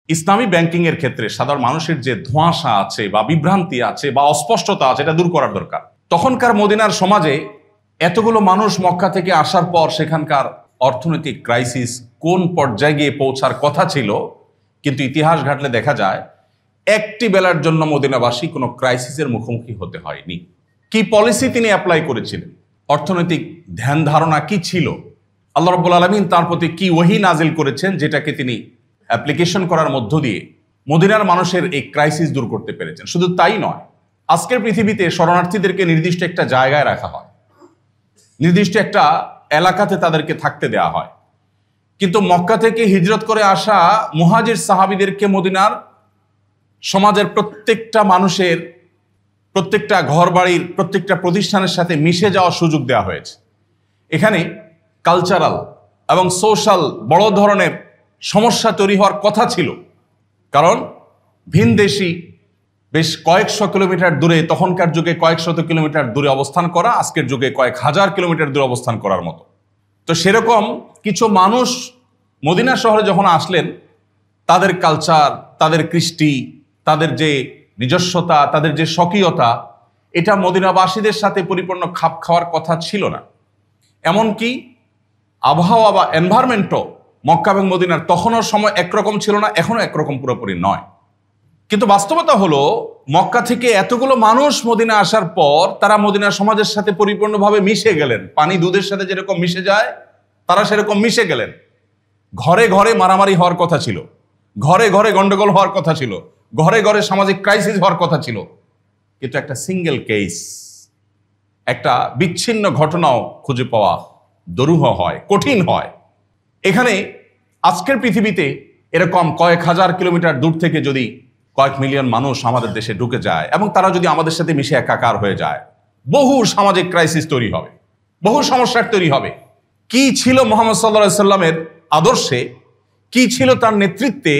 ইসলামী banking এর ক্ষেত্রে সাধারণ মানুষের যে ধোঁয়াশা আছে বা বিভ্রান্তি আছে বা অস্পষ্টতা আছে, এটা দূর করার দরকার। তখনকার মদিনার সমাজে এতগুলো মানুষ মক্কা থেকে আসার পর সেখানকার অর্থনৈতিক ক্রাইসিস কোন পর্যায়ে গিয়ে পৌঁছার কথা ছিল, কিন্তু ইতিহাস ঘাটলে দেখা যায় একটি বেলার জন্য মদিনাবাসী কোনো ক্রাইসিসের মুখোমুখি হতে হয়নি। কি পলিসি তিনি অ্যাপ্লাই করেছিলেন, অর্থনৈতিক ধ্যান ধারণা কি ছিল, আল্লাহ রাব্বুল আলামিন তার প্রতি কি ওহী নাজিল করেছেন যেটাকে তিনি অ্যাপ্লিকেশন করার মধ্য দিয়ে মদিনার মানুষের এই ক্রাইসিস দূর করতে পেরেছেন। শুধু তাই নয়, আজকের পৃথিবীতে শরণার্থীদেরকে নির্দিষ্ট একটা জায়গায় রাখা হয়, নির্দিষ্ট একটা এলাকাতে তাদেরকে থাকতে দেওয়া হয়, কিন্তু মক্কা থেকে হিজরত করে আসা মুহাজির সাহাবীদেরকে মদিনার সমাজের প্রত্যেকটা মানুষের, প্রত্যেকটা ঘর বাড়ির, প্রত্যেকটা প্রতিষ্ঠানের সাথে মিশে যাওয়ার সুযোগ দেওয়া হয়েছে। এখানে কালচারাল এবং সোশ্যাল বড় ধরনের সমস্যা তৈরি হওয়ার কথা ছিল, কারণ ভিনদেশি বেশ কয়েকশো কিলোমিটার দূরে, তখনকার যুগে কয়েক শত কিলোমিটার দূরে অবস্থান করা, আজকের যুগে কয়েক হাজার কিলোমিটার দূরে অবস্থান করার মতো। তো সেরকম কিছু মানুষ মদিনা শহরে যখন আসলেন, তাদের কালচার, তাদের কৃষ্টি, তাদের যে নিজস্বতা, তাদের যে স্বকীয়তা, এটা মদিনাবাসীদের সাথে পরিপূর্ণ খাপ খাওয়ার কথা ছিল না। এমনকি আবহাওয়া বা এনভায়রনমেন্টও মক্কা এবং মদিনার তখনও সময় একরকম ছিল না, এখনো একরকম পুরোপুরি নয়। কিন্তু বাস্তবতা হলো মক্কা থেকে এতগুলো মানুষ মদিনা আসার পর তারা মদিনার সমাজের সাথে পরিপূর্ণভাবে মিশে গেলেন। পানি দুধের সাথে যেরকম মিশে যায়, তারা সেরকম মিশে গেলেন। ঘরে ঘরে মারামারি হওয়ার কথা ছিল, ঘরে ঘরে গন্ডগোল হওয়ার কথা ছিল, ঘরে ঘরে সামাজিক ক্রাইসিস হওয়ার কথা ছিল, কিন্তু একটা সিঙ্গেল কেস, একটা বিচ্ছিন্ন ঘটনাও খুঁজে পাওয়া দুরূহ হয়, কঠিন হয়। এখানে আজকের পৃথিবীতে এরকম কয়েক হাজার কিলোমিটার দূর থেকে যদি কয়েক মিলিয়ন মানুষ আমাদের দেশে ঢুকে যায় এবং তারা যদি আমাদের সাথে মিশে একাকার হয়ে যায়, বহু সামাজিক ক্রাইসিস তৈরি হবে, বহু সমস্যার তৈরি হবে। কি ছিল মুহাম্মদ সাল্লাল্লাহু আলাইহি সাল্লামের আদর্শে, কি ছিল তার নেতৃত্বে,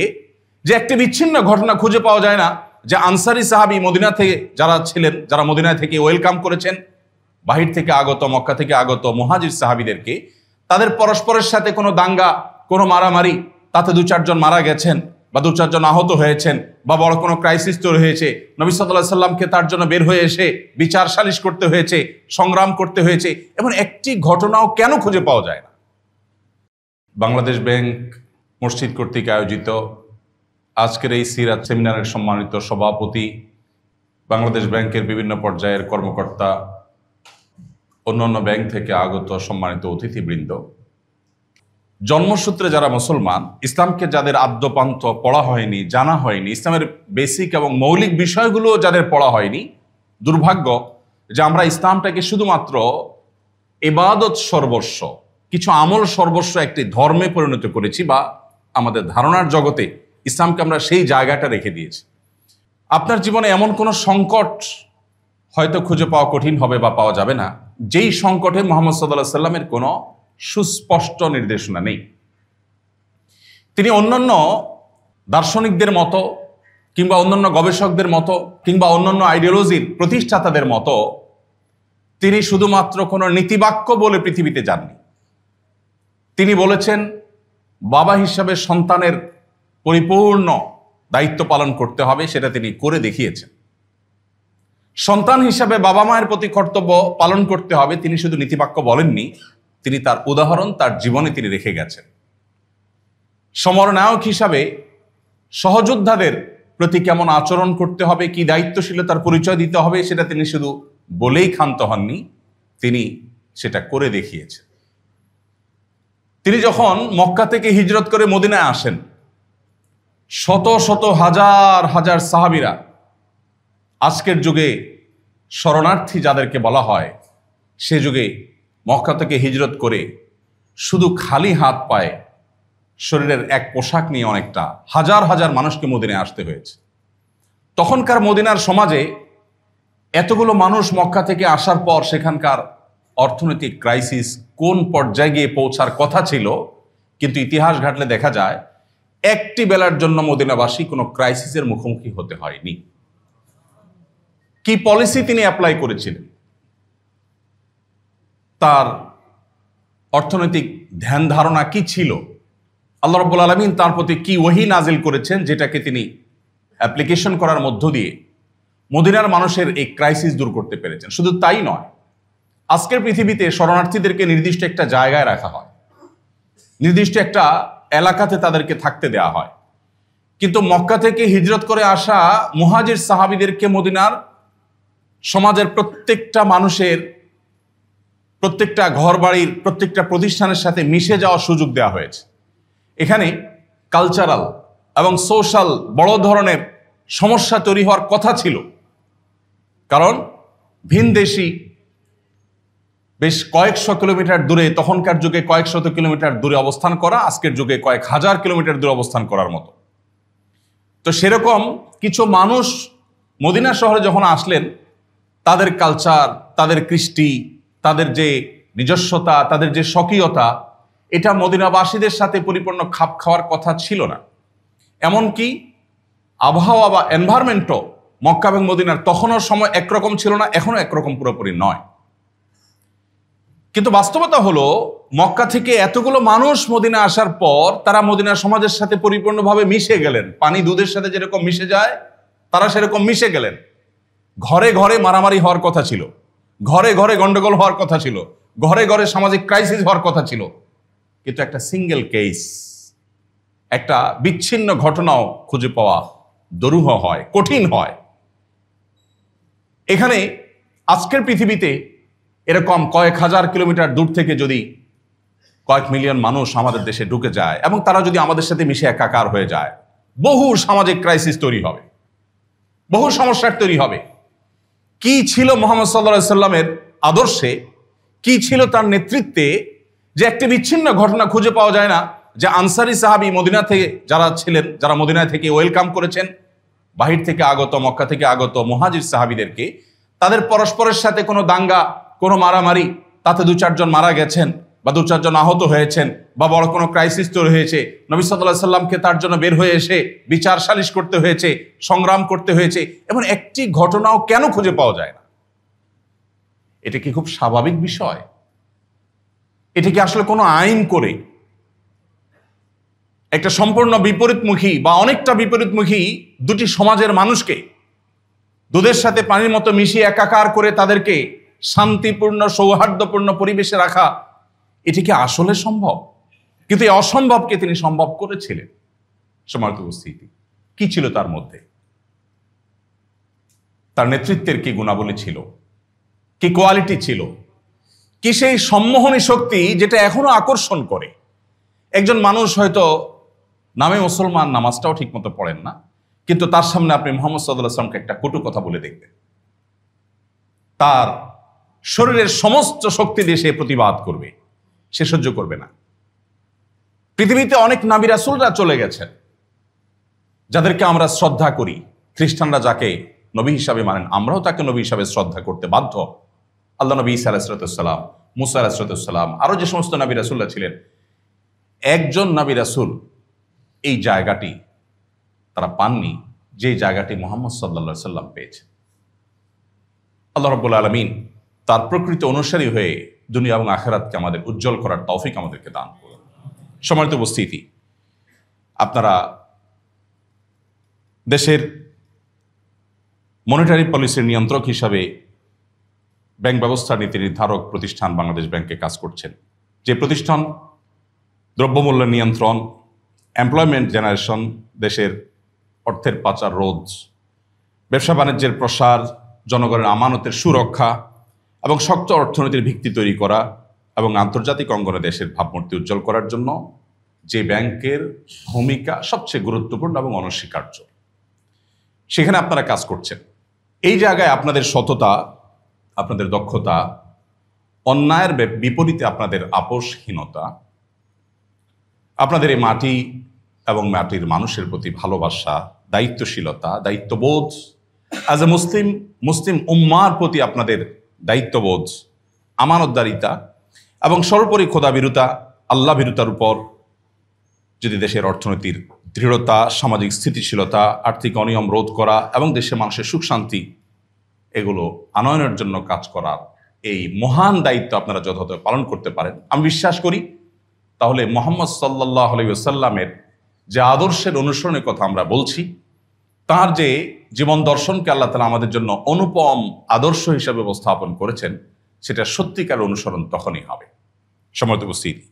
যে একটি বিচ্ছিন্ন ঘটনা খুঁজে পাওয়া যায় না যে আনসারি সাহাবী মদিনা থেকে যারা ছিলেন, যারা মদিনা থেকে ওয়েলকাম করেছেন বাহির থেকে আগত, মক্কা থেকে আগত মুহাজির সাহাবীদেরকে, তাদের পরস্পরের সাথে কোনো দাঙ্গা, কোনো মারামারি, তাতে 2-4 জন মারা গেছেন বা 2-4 জন আহত হয়েছেন বা বড় কোনো ক্রাইসিস তৈরি হয়েছে, নবী সাল্লাল্লাহু আলাইহি সাল্লামকে তার জন্য বের হয়ে এসে বিচার সালিশ করতে হয়েছে, সংগ্রাম করতে হয়েছে, এমন একটি ঘটনাও কেন খুঁজে পাওয়া যায় না? বাংলাদেশ ব্যাংক মসজিদ কর্তৃক আয়োজিত আজকের এই সিরাত সেমিনারের সম্মানিত সভাপতি, বাংলাদেশ ব্যাংকের বিভিন্ন পর্যায়ের কর্মকর্তা, অন্যান্য ব্যাংক থেকে আগত সম্মানিত অতিথিবৃন্দ, জন্মসূত্রে যারা মুসলমান, ইসলামকে যাদের আদ্যপান্ত পড়া হয়নি, জানা হয়নি, ইসলামের বেসিক এবং মৌলিক বিষয়গুলো যাদের পড়া হয়নি, দুর্ভাগ্য যে আমরা ইসলামটাকে শুধুমাত্র ইবাদত সর্বস্ব, কিছু আমল সর্বস্ব একটি ধর্মে পরিণত করেছি, বা আমাদের ধারণার জগতে ইসলামকে আমরা সেই জায়গাটা রেখে দিয়েছি। আপনার জীবনে এমন কোনো সংকট হয়তো খুঁজে পাওয়া কঠিন হবে বা পাওয়া যাবে না, যেই সংকটে মুহাম্মদ সাল্লাল্লাহু আলাইহি সাল্লামের কোনো সুস্পষ্ট নির্দেশনা নেই। তিনি অন্যান্য দার্শনিকদের মতো কিংবা অন্যান্য গবেষকদের মতো কিংবা অন্যান্য আইডিওলজির প্রতিষ্ঠাতাদের মতো তিনি শুধুমাত্র কোনো নীতিবাক্য বলে পৃথিবীতে যাননি। তিনি বলেছেন বাবা হিসাবে সন্তানের পরিপূর্ণ দায়িত্ব পালন করতে হবে, সেটা তিনি করে দেখিয়েছেন। সন্তান হিসাবে বাবা মায়ের প্রতি কর্তব্য পালন করতে হবে, তিনি শুধু নীতিবাক্য বলেননি, তিনি তার উদাহরণ তার জীবনে তিনি রেখে গেছেন। সমরনায়ক হিসাবে সহযোদ্ধাদের প্রতি কেমন আচরণ করতে হবে, কি দায়িত্বশীলতার পরিচয় দিতে হবে, সেটা তিনি শুধু বলেই ক্ষান্ত হননি, তিনি সেটা করে দেখিয়েছেন। তিনি যখন মক্কা থেকে হিজরত করে মদিনায় আসেন, শত শত হাজার হাজার সাহাবীরা, আজকের যুগে শরণার্থী যাদেরকে বলা হয়, সে যুগে মক্কা থেকে হিজরত করে শুধু খালি হাত পায়ে, শরীরের এক পোশাক নিয়ে অনেকটা হাজার হাজার মানুষকে মদিনায় আসতে হয়েছে। তখনকার মদিনার সমাজে এতগুলো মানুষ মক্কা থেকে আসার পর সেখানকার অর্থনৈতিক ক্রাইসিস কোন পর্যায়ে গিয়ে পৌঁছার কথা ছিল, কিন্তু ইতিহাস ঘাটলে দেখা যায় একটি বেলার জন্য মদিনাবাসী কোনো ক্রাইসিসের মুখোমুখি হতে হয়নি। কি পলিসি তিনি অ্যাপ্লাই করেছিলেন, তার অর্থনৈতিক ধ্যান ধারণা কি ছিল, আল্লাহ রাব্বুল আলামিন তার প্রতি কি ওহী নাজিল করেছেন, যেটাকে তিনি অ্যাপ্লিকেশন করার মধ্য দিয়ে মদিনার মানুষের এই ক্রাইসিস দূর করতে পেরেছেন। শুধু তাই নয়, আজকের পৃথিবীতে শরণার্থীদেরকে নির্দিষ্ট একটা জায়গায় রাখা হয়, নির্দিষ্ট একটা এলাকাতে তাদেরকে থাকতে দেওয়া হয়। কিন্তু মক্কা থেকে হিজরত করে আসা মুহাজির সাহাবীদেরকে মদিনার সমাজের প্রত্যেকটা মানুষের, প্রত্যেকটা ঘর বাড়ির, প্রত্যেকটা প্রতিষ্ঠানের সাথে মিশে যাওয়ার সুযোগ দেওয়া হয়েছে। এখানে কালচারাল এবং সোশ্যাল বড় ধরনের সমস্যা তৈরি হওয়ার কথা ছিল, কারণ ভিনদেশি বেশ কয়েকশো কিলোমিটার দূরে, তখনকার যুগে কয়েক শত কিলোমিটার দূরে অবস্থান করা, আজকের যুগে কয়েক হাজার কিলোমিটার দূরে অবস্থান করার মতো। তো সেরকম কিছু মানুষ মদিনা শহরে যখন আসলেন, তাদের কালচার, তাদের কৃষ্টি, তাদের যে নিজস্বতা, তাদের যে স্বকীয়তা, এটা মদিনাবাসীদের সাথে পরিপূর্ণ খাপ খাওয়ার কথা ছিল না। এমনকি আবহাওয়া বা এনভায়রনমেন্টও মক্কা এবং মদিনার তখনও সময় একরকম ছিল না, এখনো একরকম পুরোপুরি নয়। কিন্তু বাস্তবতা হলো, মক্কা থেকে এতগুলো মানুষ মদিনা আসার পর তারা মদিনার সমাজের সাথে পরিপূর্ণভাবে মিশে গেলেন। পানি দুধের সাথে যেরকম মিশে যায়, তারা সেরকম মিশে গেলেন। ঘরে ঘরে মারামারি হওয়ার কথা ছিল, ঘরে ঘরে গন্ডগোল হওয়ার কথা ছিল, ঘরে ঘরে সামাজিক ক্রাইসিস হওয়ার কথা ছিল, কিন্তু একটা সিঙ্গেল কেস, একটা বিচ্ছিন্ন ঘটনাও খুঁজে পাওয়া দুরূহ হয়, কঠিন হয়। এখানে আজকের পৃথিবীতে এরকম কয়েক হাজার কিলোমিটার দূর থেকে যদি কয়েক মিলিয়ন মানুষ আমাদের দেশে ঢুকে যায় এবং তারা যদি আমাদের সাথে মিশে একাকার হয়ে যায়, বহু সামাজিক ক্রাইসিস তৈরি হবে, বহু সমস্যার তৈরি হবে। কি ছিল মুহাম্মদ সাল্লাল্লাহু আলাইহি সাল্লামের আদর্শে, কি ছিল তার নেতৃত্বে, যে একটি বিচ্ছিন্ন ঘটনা খুঁজে পাওয়া যায় না যে আনসারী সাহাবী মদিনা থেকে যারা ছিলেন, যারা মদিনা থেকে ওয়েলকাম করেছেন বাহির থেকে আগত, মক্কা থেকে আগত মুহাজির সাহাবীদেরকে, তাদের পরস্পরের সাথে কোনো দাঙ্গা, কোনো মারামারি, তাতে 2-4 জন মারা গেছেন বা 2-4 জন আহত হয়েছেন বা বড় কোনো ক্রাইসিস তৈরি হয়েছে, নবী সাল্লাল্লাহু আলাইহি সাল্লামকে তার জন্য বের হয়ে এসে বিচার সালিশ করতে হয়েছে, সংগ্রাম করতে হয়েছে, এমন একটি ঘটনাও কেন খুঁজে পাওয়া যায় না? এটা কি খুব স্বাভাবিক বিষয়? এটা কি আসলে কোনো আইন করে একটা সম্পূর্ণ বিপরীতমুখী বা অনেকটা বিপরীতমুখী দুটি সমাজের মানুষকে দুধের সাথে পানির মতো মিশিয়ে একাকার করে তাদেরকে শান্তিপূর্ণ সৌহার্দ্যপূর্ণ পরিবেশে রাখা, এটি কি আসলে সম্ভব? কিন্তু এই অসম্ভবকে তিনি সম্ভব করেছিলেন। সম্মানিত উপস্থিতি, কি ছিল তার মধ্যে? তার নেতৃত্বের কি গুণাবলী ছিল, কি কোয়ালিটি ছিল, কি সেই সম্মোহনী শক্তি যেটা এখনো আকর্ষণ করে? একজন মানুষ হয়তো নামে মুসলমান, নামাজটাও ঠিক মতো পড়েন না, কিন্তু তার সামনে আপনি মুহাম্মদ সাল্লাল্লাহু আলাইহি ওয়াসাল্লামকে একটা কটু কথা বলে দেখবেন, তার শরীরের সমস্ত শক্তি দিয়ে সে প্রতিবাদ করবে, সে সহ্য করবে না। পৃথিবীতে অনেক নবী রাসূলরা চলে গেছেন যাদেরকে আমরা শ্রদ্ধা করি। খ্রিস্টানরা যাকে নবী হিসাবে মানেন, আমরাও তাকে নবী হিসাবে শ্রদ্ধা করতে বাধ্য। আল্লাহ নবী ঈসা আলাইহিস সালাম, মুসা আলাইহিস সালাম, আরো যে সমস্ত নবী রাসূলরা ছিলেন, একজন নবী রাসূল এই জায়গাটি তারা পাননি যে জায়গাটি মুহাম্মদ সাল্লাল্লাহু আলাইহি সাল্লাম পেয়েছেন। আল্লাহ রাব্বুল আলামিন তার প্রকৃত অনুসারী হয়ে দুনিয়া এবং আখিরাতকে আমাদের উজ্জ্বল করার তৌফিক আমাদেরকে দান করুন। সম্মানিত উপস্থিতি, আপনারা দেশের মনিটারি পলিসির নিয়ন্ত্রক হিসাবে ব্যাংক ব্যবস্থার নীতি নির্ধারক প্রতিষ্ঠান বাংলাদেশ ব্যাংকে কাজ করছেন। যে প্রতিষ্ঠান দ্রব্যমূল্য নিয়ন্ত্রণ, এমপ্লয়মেন্ট জেনারেশন, দেশের অর্থের পাচার রোধ, ব্যবসা বাণিজ্যের প্রসার, জনগণের আমানতের সুরক্ষা এবং শক্ত অর্থনীতির ভিত্তি তৈরি করা এবং আন্তর্জাতিক অঙ্গনে দেশের ভাবমূর্তি উজ্জ্বল করার জন্য যে ব্যাংকের ভূমিকা সবচেয়ে গুরুত্বপূর্ণ এবং অনস্বীকার্য, সেখানে আপনারা কাজ করছেন। এই জায়গায় আপনাদের সততা, আপনাদের দক্ষতা, অন্যায়ের বিপরীতে আপনাদের আপোষহীনতা, আপনাদের এই মাটি এবং মাটির মানুষের প্রতি ভালোবাসা, দায়িত্বশীলতা, দায়িত্ববোধ, অ্যাজ এ মুসলিম উম্মার প্রতি আপনাদের দায়িত্ববোধ, আমানতদারিতা এবং সর্বোপরি খোদাভীরুতা, আল্লাহ ভীরুতার উপর যদি দেশের অর্থনীতির দৃঢ়তা, সামাজিক স্থিতিশীলতা, আর্থিক অনিয়ম রোধ করা এবং দেশের মানুষের সুখ শান্তি এগুলো আনয়নের জন্য কাজ করার এই মহান দায়িত্ব আপনারা যথাযথ পালন করতে পারেন, আমি বিশ্বাস করি তাহলে মুহাম্মদ সাল্লাল্লাহু আলাইহি ওয়াসাল্লামের যে আদর্শের অনুসরণের কথা আমরা বলছি, তার যে জীবন দর্শনকে আল্লাহ তাআলা আমাদের জন্য অনুপম আদর্শ হিসেবে উপস্থাপন করেছেন, সেটা সত্যিকার অনুসরণ তখনই হবে। সম্মানিত উপস্থিতি,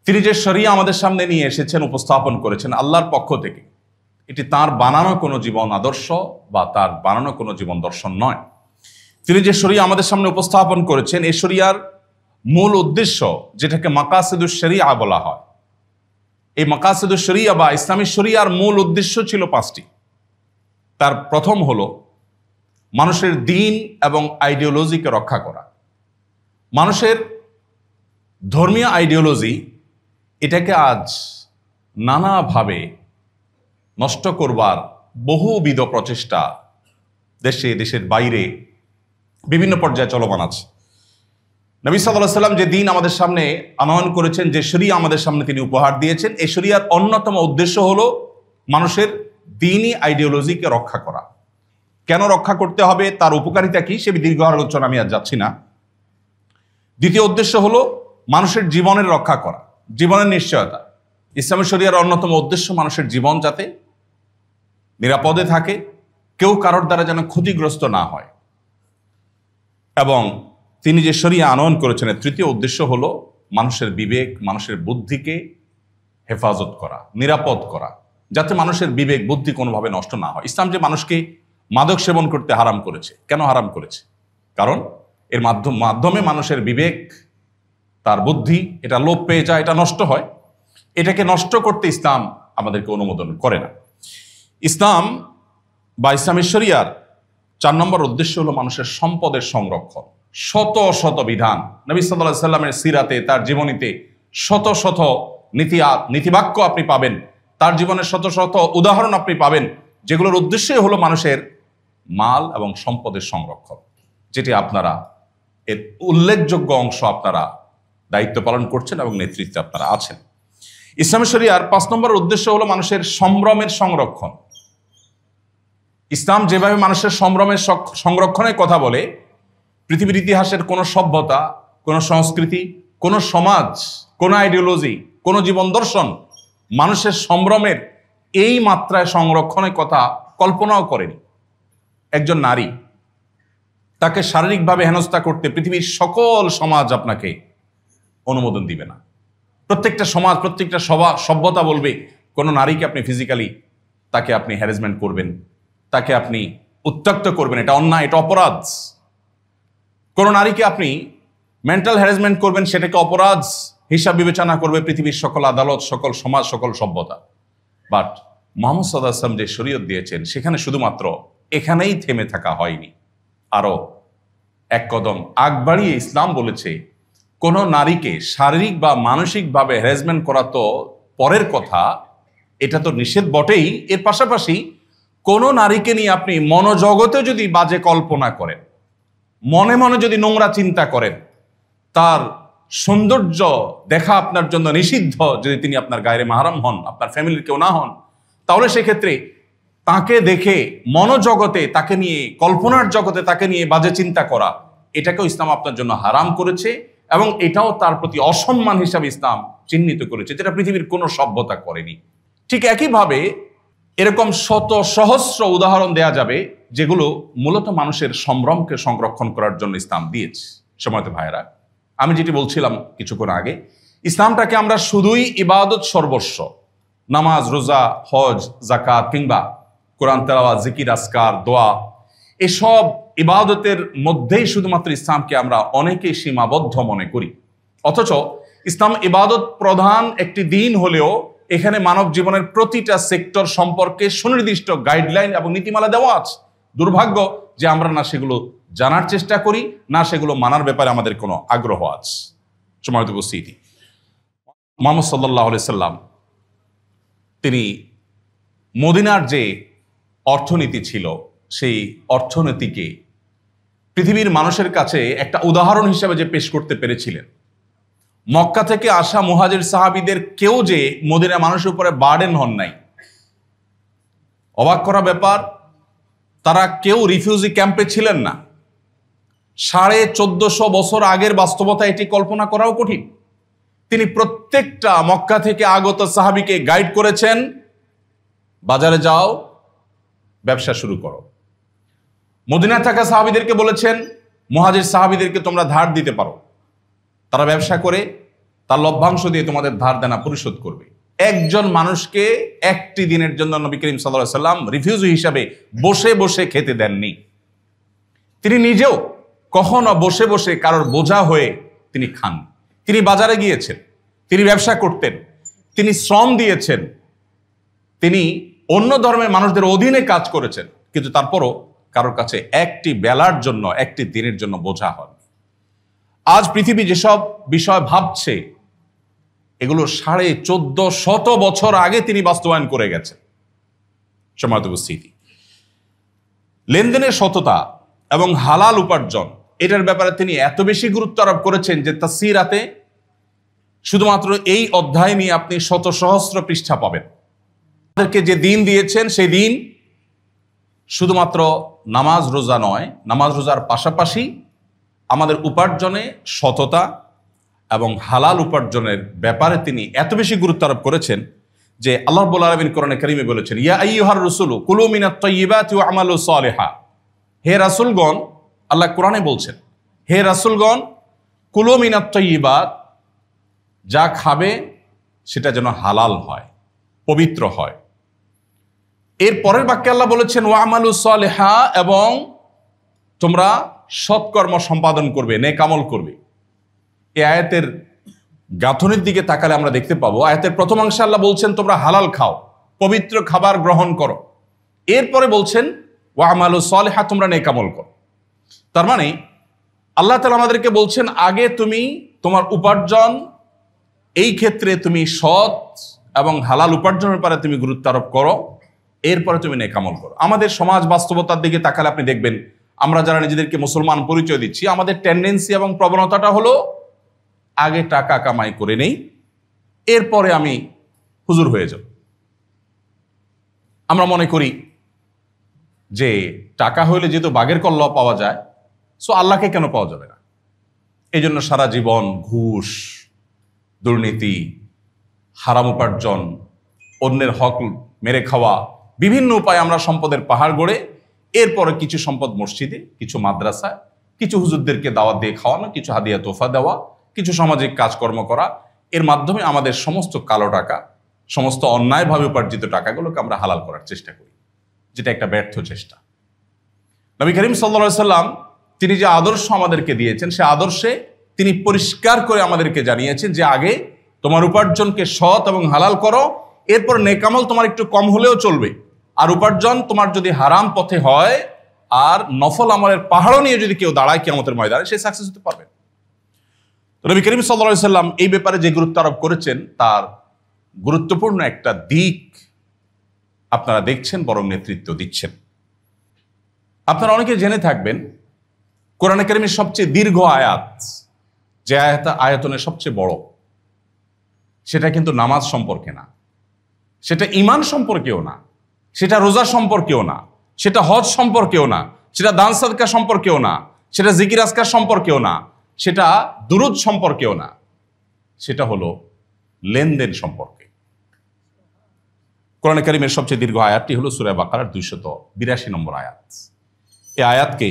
তিনি যে শরিয়া আমাদের সামনে নিয়ে এসেছেন, উপস্থাপন করেছেন আল্লাহর পক্ষ থেকে, এটি তার বানানো কোনো জীবন আদর্শ বা তার বানানো কোনো জীবন দর্শন নয়। তিনি যে শরিয়া আমাদের সামনে উপস্থাপন করেছেন, এই শরিয়ার মূল উদ্দেশ্য, যেটাকে মাকাসিদুশ শরিয়া বলা হয়, এই মাকাসিদুশ শরিয়া বা ইসলামী শরিয়ার মূল উদ্দেশ্য ছিল 5টি। তার প্রথম হলো মানুষের দ্বীন এবং আইডিওলজিকে রক্ষা করা। মানুষের ধর্মীয় আইডিওলজি, এটাকে আজ নানাভাবে নষ্ট করবার বহুবিধ প্রচেষ্টা দেশে, দেশের বাইরে বিভিন্ন পর্যায়ে চলমান আছে। নবী সাল্লাল্লাহু আলাইহি ওয়াসাল্লাম যে দিন আমাদের সামনে আনয়ন করেছেন, যে শরিয়া আমাদের সামনে তিনি উপহার দিয়েছেন, এই শরিয়ার অন্যতম উদ্দেশ্য হলো মানুষের দ্বীনি আইডিওলজিকে রক্ষা করা। কেন রক্ষা করতে হবে, তার উপকারিতা কি, সে দীর্ঘ আলোচনা আমি আর যাচ্ছি না। দ্বিতীয় উদ্দেশ্য হলো মানুষের জীবনের রক্ষা করা, জীবনের নিশ্চয়তা। ইসলামী শরিয়ার অন্যতম উদ্দেশ্য মানুষের জীবন যাতে নিরাপদে থাকে, কেউ কারোর দ্বারা যেন ক্ষতিগ্রস্ত না হয়। এবং তিনি যে শরিয়া আনয়ন করেছেন, তৃতীয় উদ্দেশ্য হলো মানুষের বিবেক, মানুষের বুদ্ধিকে হেফাজত করা, নিরাপদ করা, যাতে মানুষের বিবেক বুদ্ধি কোনোভাবে নষ্ট না হয়। ইসলাম যে মানুষকে মাদক সেবন করতে হারাম করেছে, কেন হারাম করেছে? কারণ এর মাধ্যমে মানুষের বিবেক, তার বুদ্ধি, এটা লোপ পেয়ে যায়, এটা নষ্ট হয়। এটাকে নষ্ট করতে ইসলাম আমাদেরকে অনুমোদন করে না। ইসলাম বা ইসলামী শরিয়ার 4 নম্বর উদ্দেশ্য হলো মানুষের সম্পদের সংরক্ষণ। শত শত বিধান নবী সাল্লাল্লাহু আলাইহি ওয়াসাল্লামের সিরাতে, তার জীবনীতে শত শত নীতিবাক্য আপনি পাবেন, তার জীবনের শত শত উদাহরণ আপনি পাবেন, যেগুলোর উদ্দেশ্যই হলো মানুষের মাল এবং সম্পদের সংরক্ষণ, যেটি আপনারা এর উল্লেখযোগ্য অংশ আপনারা দায়িত্ব পালন করছেন এবং নেতৃত্বে আপনারা আছেন। ইসলামী শরিয়ার 5 নম্বর উদ্দেশ্য হলো মানুষের সম্ভ্রমের সংরক্ষণ। ইসলাম যেভাবে মানুষের সম্ভ্রমের সংরক্ষণের কথা বলে, পৃথিবীর ইতিহাসের কোনো সভ্যতা, কোনো সংস্কৃতি, কোনো সমাজ, কোনো আইডিওলজি, কোনো জীবন দর্শন মানুষের সম্ভ্রমের এই মাত্রায় সংরক্ষণের কথা কল্পনাও করেনি। একজন নারী, তাকে শারীরিকভাবে হেনস্থা করতে পৃথিবীর সকল সমাজ আপনাকে অনুমোদন দিবে না। প্রত্যেকটা সমাজ, প্রত্যেকটা সভ্যতা বলবে কোনো নারীকে আপনি ফিজিক্যালি তাকে আপনি হ্যারাসমেন্ট করবেন, তাকে আপনি উত্ত্যক্ত করবেন, এটা অন্যায়, এটা অপরাধ। কোন নারীকে আপনি মেন্টাল হ্যারাসমেন্ট করবেন, সেটাকে অপরাধ হিসাব বিবেচনা করবে পৃথিবীর সকল আদালত, সকল সমাজ, সকল সভ্যতা। বাট মুহাম্মদ সাল্লাল্লাহু আলাইহি ওয়াসাল্লাম যে শরীয়ত দিয়েছেন, সেখানে শুধুমাত্র এখানেই থেমে থাকা হয়নি, আরো এক কদম আগ বাড়িয়ে ইসলাম বলেছে, কোন নারীকে শারীরিক বা মানসিকভাবে হ্যারাসমেন্ট করা তো পরের কথা, এটা তো নিষেধ বটেই। এর পাশাপাশি কোন নারীকে নিয়ে আপনি মনোজগতে যদি বাজে কল্পনা করেন, মনে মনে যদি নোংরা চিন্তা করেন, তার সৌন্দর্য দেখা আপনার জন্য নিষিদ্ধ, যদি তিনি আপনার গায়ে মাহরাম হন, আপনার ফ্যামিলির কেউ না হন, তাহলে সেক্ষেত্রে তাকে দেখে মনোজগতে, তাকে নিয়ে কল্পনার জগতে তাকে নিয়ে বাজে চিন্তা করা, এটাকেও ইসলাম আপনার জন্য হারাম করেছে এবং এটাও তার প্রতি অসম্মান হিসাবে ইসলাম চিহ্নিত করেছে, যেটা পৃথিবীর কোনো সভ্যতা করেনি। ঠিক একইভাবে এরকম শত সহস্র উদাহরণ দেয়া যাবে, যেগুলো মূলত মানুষের সম্ভ্রমকে সংরক্ষণ করার জন্য ইসলাম দিয়েছে। সময়ত ভাইয়েরা, আমি যেটি বলছিলাম কিছুক্ষণ আগে, ইসলামটাকে আমরা শুধুই ইবাদত সর্বস্ব, নামাজ, রোজা, হজ, যাকাত কিংবা কোরআন তেলাওয়াত, জিকির, আজকার, দোয়া, এসব ইবাদতের মধ্যেই শুধুমাত্র ইসলামকে আমরা অনেকেই সীমাবদ্ধ মনে করি। অথচ ইসলাম ইবাদত প্রধান একটি দিন হলেও এখানে মানব জীবনের প্রতিটা সেক্টর সম্পর্কে সুনির্দিষ্ট গাইডলাইন এবং নীতিমালা দেওয়া আছে। দুর্ভাগ্য যে আমরা না সেগুলো জানার চেষ্টা করি, না সেগুলো মানার ব্যাপারে আমাদের কোনো আগ্রহ আছে। সম্মানিত উপস্থিতি, মুহাম্মদ সাল্লাল্লাহু আলাইহি সাল্লাম তিনি মদিনার যে অর্থনীতি ছিল, সেই অর্থনীতিকে পৃথিবীর মানুষের কাছে একটা উদাহরণ হিসেবে যে পেশ করতে পেরেছিলেন, মক্কা থেকে আসা মুহাজির সাহাবীদের কেউ যে মদিনা মানুষের উপরে বার্ডেন হন নাই। অবাক করা ব্যাপার, তারা কেউ রিফিউজি ক্যাম্পে ছিলেন না। 1450 বছর আগের বাস্তবতা এটি কল্পনা করাও কঠিন। তিনি প্রত্যেকটা মক্কা থেকে আগত সাহাবীকে গাইড করেছেন, বাজারে যাও, ব্যবসা শুরু করো। মদিনায় থাকা সাহাবীদেরকে বলেছেন, মুহাজির সাহাবীদেরকে তোমরা ধার দিতে পারো, তারা ব্যবসা করে তার লভ্যাংশ দিয়ে তোমাদের ধার দেনা পরিশোধ করবে। একজন মানুষকে একটি দিনের জন্য নবী করিম সাল্লাল্লাহু আলাইহি সাল্লাম রিফিউজি হিসাবে বসে বসে খেতে দেননি। তিনি নিজেও কখনো বসে বসে কারোর বোঝা হয়ে তিনি খান। তিনি বাজারে গিয়েছেন, তিনি ব্যবসা করতেন, তিনি শ্রম দিয়েছেন, তিনি অন্য ধর্মের মানুষদের অধীনে কাজ করেছেন, কিন্তু তারপরও কারোর কাছে একটি বেলার জন্য, একটি দিনের জন্য বোঝা হন। আজ পৃথিবী যেসব বিষয় ভাবছে এগুলো 1450 বছর আগে তিনি বাস্তবায়ন করে গেছেন। সম্মানিত উপস্থিতি, লেনদেনের সততা এবং হালাল উপার্জন এটার ব্যাপারে তিনি এত বেশি গুরুত্ব আরোপ করেছেন যে তাফসীরাতে শুধুমাত্র এই অধ্যায় নিয়ে আপনি শত সহস্র পৃষ্ঠা পাবেন। আমাদেরকে যে দিন দিয়েছেন সেই দিন শুধুমাত্র নামাজ রোজা নয়, নামাজ রোজার পাশাপাশি আমাদের উপার্জনে সততা এবং হালাল উপার্জনের ব্যাপারে তিনি এত বেশি গুরুত্ব আরোপ করেছেন যে আল্লাহ রাব্বুল আলামিন কোরআনে কারীমে বলেছেন, ইয়া আইয়ুহার রাসূলু কুলু মিনাত তাইয়্যিবাতি ওয়া আমালু সালিহা। হে রাসূলগণ, আল্লাহ কোরআনে বলছেন, হে রাসূলগণ, কুলু মিনাত তাইয়্যিবাত, যা খাবে সেটা যেন হালাল হয়, পবিত্র হয়। এর পরের বাক্যে আল্লাহ বলেছেন ওয়া আমালু সালিহা, এবং তোমরা সৎকর্ম সম্পাদন করবে, নেক আমল করবে। এই আয়াতের গাঁথনির দিকে তাকালে আমরা দেখতে পাবো, আয়াতের প্রথম অংশে আল্লাহ বলছেন তোমরা হালাল খাও, পবিত্র খাবার গ্রহণ করো। এরপরে বলছেন ওয়া আমালু সালিহা, তোমরা নেক আমল করো। তার মানে আল্লাহ তাআলা আমাদেরকে বলছেন আগে তুমি তোমার উপার্জন, এই ক্ষেত্রে তুমি সৎ এবং হালাল উপার্জনের ব্যাপারে তুমি গুরুত্ব আরোপ করো, এরপরে তুমি নেক আমল করো। আমাদের সমাজ বাস্তবতার দিকে তাকালে আপনি দেখবেন, আমরা যারা নিজেদেরকে মুসলমান পরিচয় দিচ্ছি, আমাদের টেন্ডেন্সি এবং প্রবণতাটা হলো আগে টাকা কামাই করে নেই, এরপরে আমি হুজুর হয়ে যাব। আমরা মনে করি যে টাকা হইলে যেহেতু বাঘের কল্লা পাওয়া যায়, সো আল্লাহকে কেন পাওয়া যাবে না। এই জন্য সারা জীবন ঘুষ, দুর্নীতি, হারাম উপার্জন, অন্যের হক মেরে খাওয়া, বিভিন্ন উপায়ে আমরা সম্পদের পাহাড় গড়ে এরপরে কিছু সম্পদ মসজিদে, কিছু মাদ্রাসায়, কিছু হুজুরদেরকে দাওয়াত দিয়ে খাওয়ানো, কিছু হাদিয়া তোফা দেওয়া, কিছু সামাজিক কাজকর্ম করা, এর মাধ্যমে আমাদের সমস্ত কালো টাকা, সমস্ত অন্যায়ভাবে উপার্জিত টাকাগুলোকে আমরা হালাল করার চেষ্টা করি, যেটা একটা ব্যর্থ চেষ্টা। নবী করিম সাল্লাল্লাহু আলাইহি সাল্লাম তিনি যে আদর্শ আমাদেরকে দিয়েছেন, সে আদর্শে তিনি পরিষ্কার করে আমাদেরকে জানিয়েছেন যে আগে তোমার উপার্জনকে সৎ এবং হালাল করো, এরপর নেক আমল তোমার একটু কম হলেও চলবে। আর উপার্জন তোমার যদি হারাম পথে হয় আর নফল আমলের পাহাড়ও নিয়ে যদি কেউ দাঁড়ায় কিয়ামতের ময়দানে, সে সাকসেস হতে পারবে। নবী করিম সাল্লাল্লাহু আলাইহি সাল্লাম এই ব্যাপারে যে গুরুত্ব আরোপ করেছেন, তার গুরুত্বপূর্ণ একটা দিক আপনারা দেখছেন, বরং নেতৃত্ব দিচ্ছেন। আপনারা অনেকে জেনে থাকবেন, কোরআনে কারীমের সবচেয়ে দীর্ঘ আয়াত, যে আয়াতনের সবচেয়ে বড়, সেটা কিন্তু নামাজ সম্পর্কে না, সেটা ঈমান সম্পর্কেও না, সেটা রোজা সম্পর্কেও না, সেটা হজ সম্পর্কেও না, সেটা দান সাদকা সম্পর্কেও না, সেটা জিকির আজকার সম্পর্কেও না, সেটা দুরূদ সম্পর্কেও না, সেটা হলো লেনদেন সম্পর্কে। কোরআনে কারীমের সবচেয়ে দীর্ঘ আয়াতটি হলো সূরা বাকারার 282 নম্বর আয়াত। এই আয়াতকে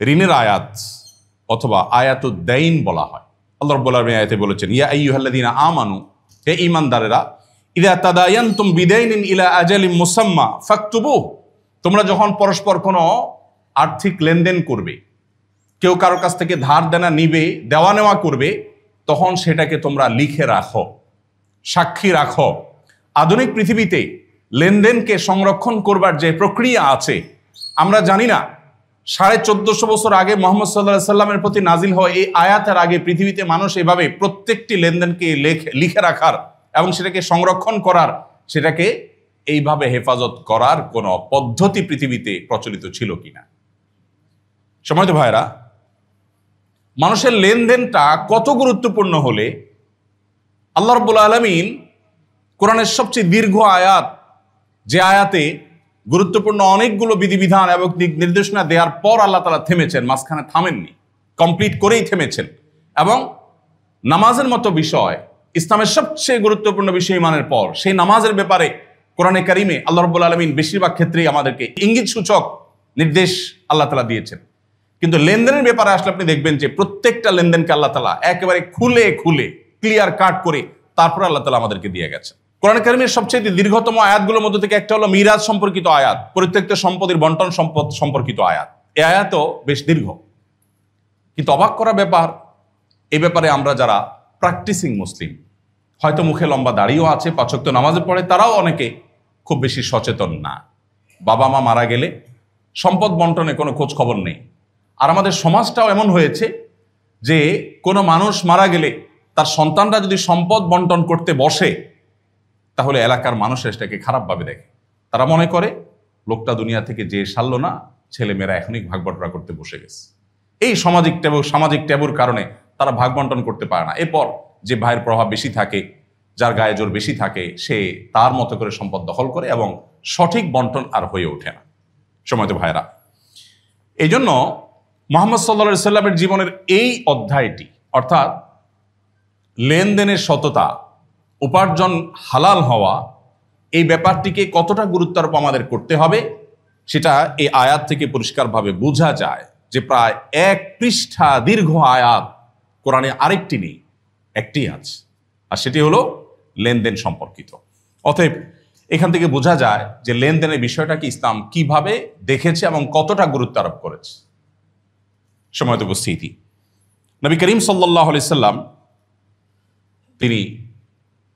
ঋণের আয়াত অথবা আয়াতুদ দাইন বলা হয়। আল্লাহ রাব্বুল আলামিন আয়াতে বলেছেন, ইয়া আইয়ুহাল্লাযীনা আমানু, হে ঈমানদারেরা, ইযা তাদায়ানতুম বিদাইনিন ইলা আজালিম মুসাম্মা ফাকতুবুহ, তোমরা যখন পরস্পর কোনো আর্থিক লেনদেন করবে, কেউ কারোর কাছ থেকে ধার দেনা নিবে, দেওয়া নেওয়া করবে, তখন সেটাকে তোমরা লিখে রাখো, সাক্ষী রাখো। আধুনিক পৃথিবীতে লেনদেনকে সংরক্ষণ করবার যে প্রক্রিয়া আছে, আমরা জানি না 1450 বছর আগে মুহাম্মদ সাল্লাল্লাহু আলাইহি সাল্লামের প্রতি নাজিল হওয়া এই আয়াতের আগে পৃথিবীতে মানুষ এভাবে প্রত্যেকটি লেনদেনকে লিখে রাখার এবং সেটাকে সংরক্ষণ করার, সেটাকে এইভাবে হেফাজত করার কোনো পদ্ধতি পৃথিবীতে প্রচলিত ছিল কিনা। সম্মানিত ভাইরা, মানুষের লেনদেনটা কত গুরুত্বপূর্ণ হলে আল্লাহ রাব্বুল আলামিন কোরআনের সবচেয়ে দীর্ঘ আয়াত, যে আয়াতে গুরুত্বপূর্ণ অনেকগুলো বিধিবিধান এবং নির্দেশনা দেওয়ার পর আল্লাহ তাআলা থেমেছেন, মাঝখানে থামেননি, কমপ্লিট করেই থেমেছেন। এবং নামাজের মতো বিষয়, ইসলামের সবচেয়ে গুরুত্বপূর্ণ বিষয় ইমানের পর, সেই নামাজের ব্যাপারে কোরআনে কারিমে আল্লাহ রাব্বুল আলামিন বেশিরভাগ ক্ষেত্রেই আমাদেরকে ইঙ্গিত সূচক নির্দেশ আল্লাহ তাআলা দিয়েছেন। কিন্তু লেনদেনের ব্যাপারে আসলে আপনি দেখবেন যে প্রত্যেকটা লেনদেনকে আল্লাহ তাআলা একেবারে খুলে খুলে ক্লিয়ার কাট করে তারপর আল্লাহ তাআলা আমাদেরকে দিয়ে গেছেন। কোরআন কারিমের সবচেয়ে দীর্ঘতম আয়াতগুলোর মধ্যে থেকে একটা হলো মিরাজ সম্পর্কিত আয়াত, পরিত্যক্ত সম্পদের বন্টন সম্পর্কিত আয়াত। এই আয়াতও বেশ দীর্ঘ, কিন্তু অবাক করা ব্যাপার, এই ব্যাপারে আমরা যারা প্র্যাকটিসিং মুসলিম, হয়তো মুখে লম্বা দাড়িও আছে, 5 ওয়াক্ত নামাজে পড়ে, তারাও অনেকে খুব বেশি সচেতন না। বাবা মা মারা গেলে সম্পদ বন্টনে কোনো খোঁজ খবর নেই। আর আমাদের সমাজটাও এমন হয়েছে যে কোনো মানুষ মারা গেলে তার সন্তানরা যদি সম্পদ বন্টন করতে বসে, তাহলে এলাকার মানুষ সেটাকে খারাপভাবে দেখে। তারা মনে করে লোকটা দুনিয়া থেকে যে সারলো না, ছেলেমেয়েরা এখনই ভাগ বন্টন করতে বসে গেছে। এই সামাজিক ট্যাবুর কারণে তারা ভাগ বন্টন করতে পারে না। এরপর যে ভাইয়ের প্রভাব বেশি থাকে, যার গায়ে জোর বেশি থাকে, সে তার মতো করে সম্পদ দখল করে এবং সঠিক বন্টন আর হয়ে ওঠে না। সময়ত ভাইরা, এই জন্য মুহাম্মদ সাল্লাল্লাহু আলাইহি সাল্লামের জীবনের এই অধ্যায়টি, অর্থাৎ লেনদেনের সততা, উপার্জন হালাল হওয়া, এই ব্যাপারটিকে কতটা গুরুত্বারোপ আমাদের করতে হবে সেটা এই আয়াত থেকে পরিষ্কারভাবে বোঝা যায়। যে প্রায় 1 পৃষ্ঠা দীর্ঘ আয়াত কোরআনে আরেকটি নেই, একটি আছে, আর সেটি হলো লেনদেন সম্পর্কিত। অতএব এখান থেকে বোঝা যায় যে লেনদেনের বিষয়টাকে ইসলাম কিভাবে দেখেছে এবং কতটা গুরুত্ব আরোপ করেছে। সময়ত উপস্থিতি, নবী করিম সাল্লাল্লাহু আলাইহি সাল্লাম তিনি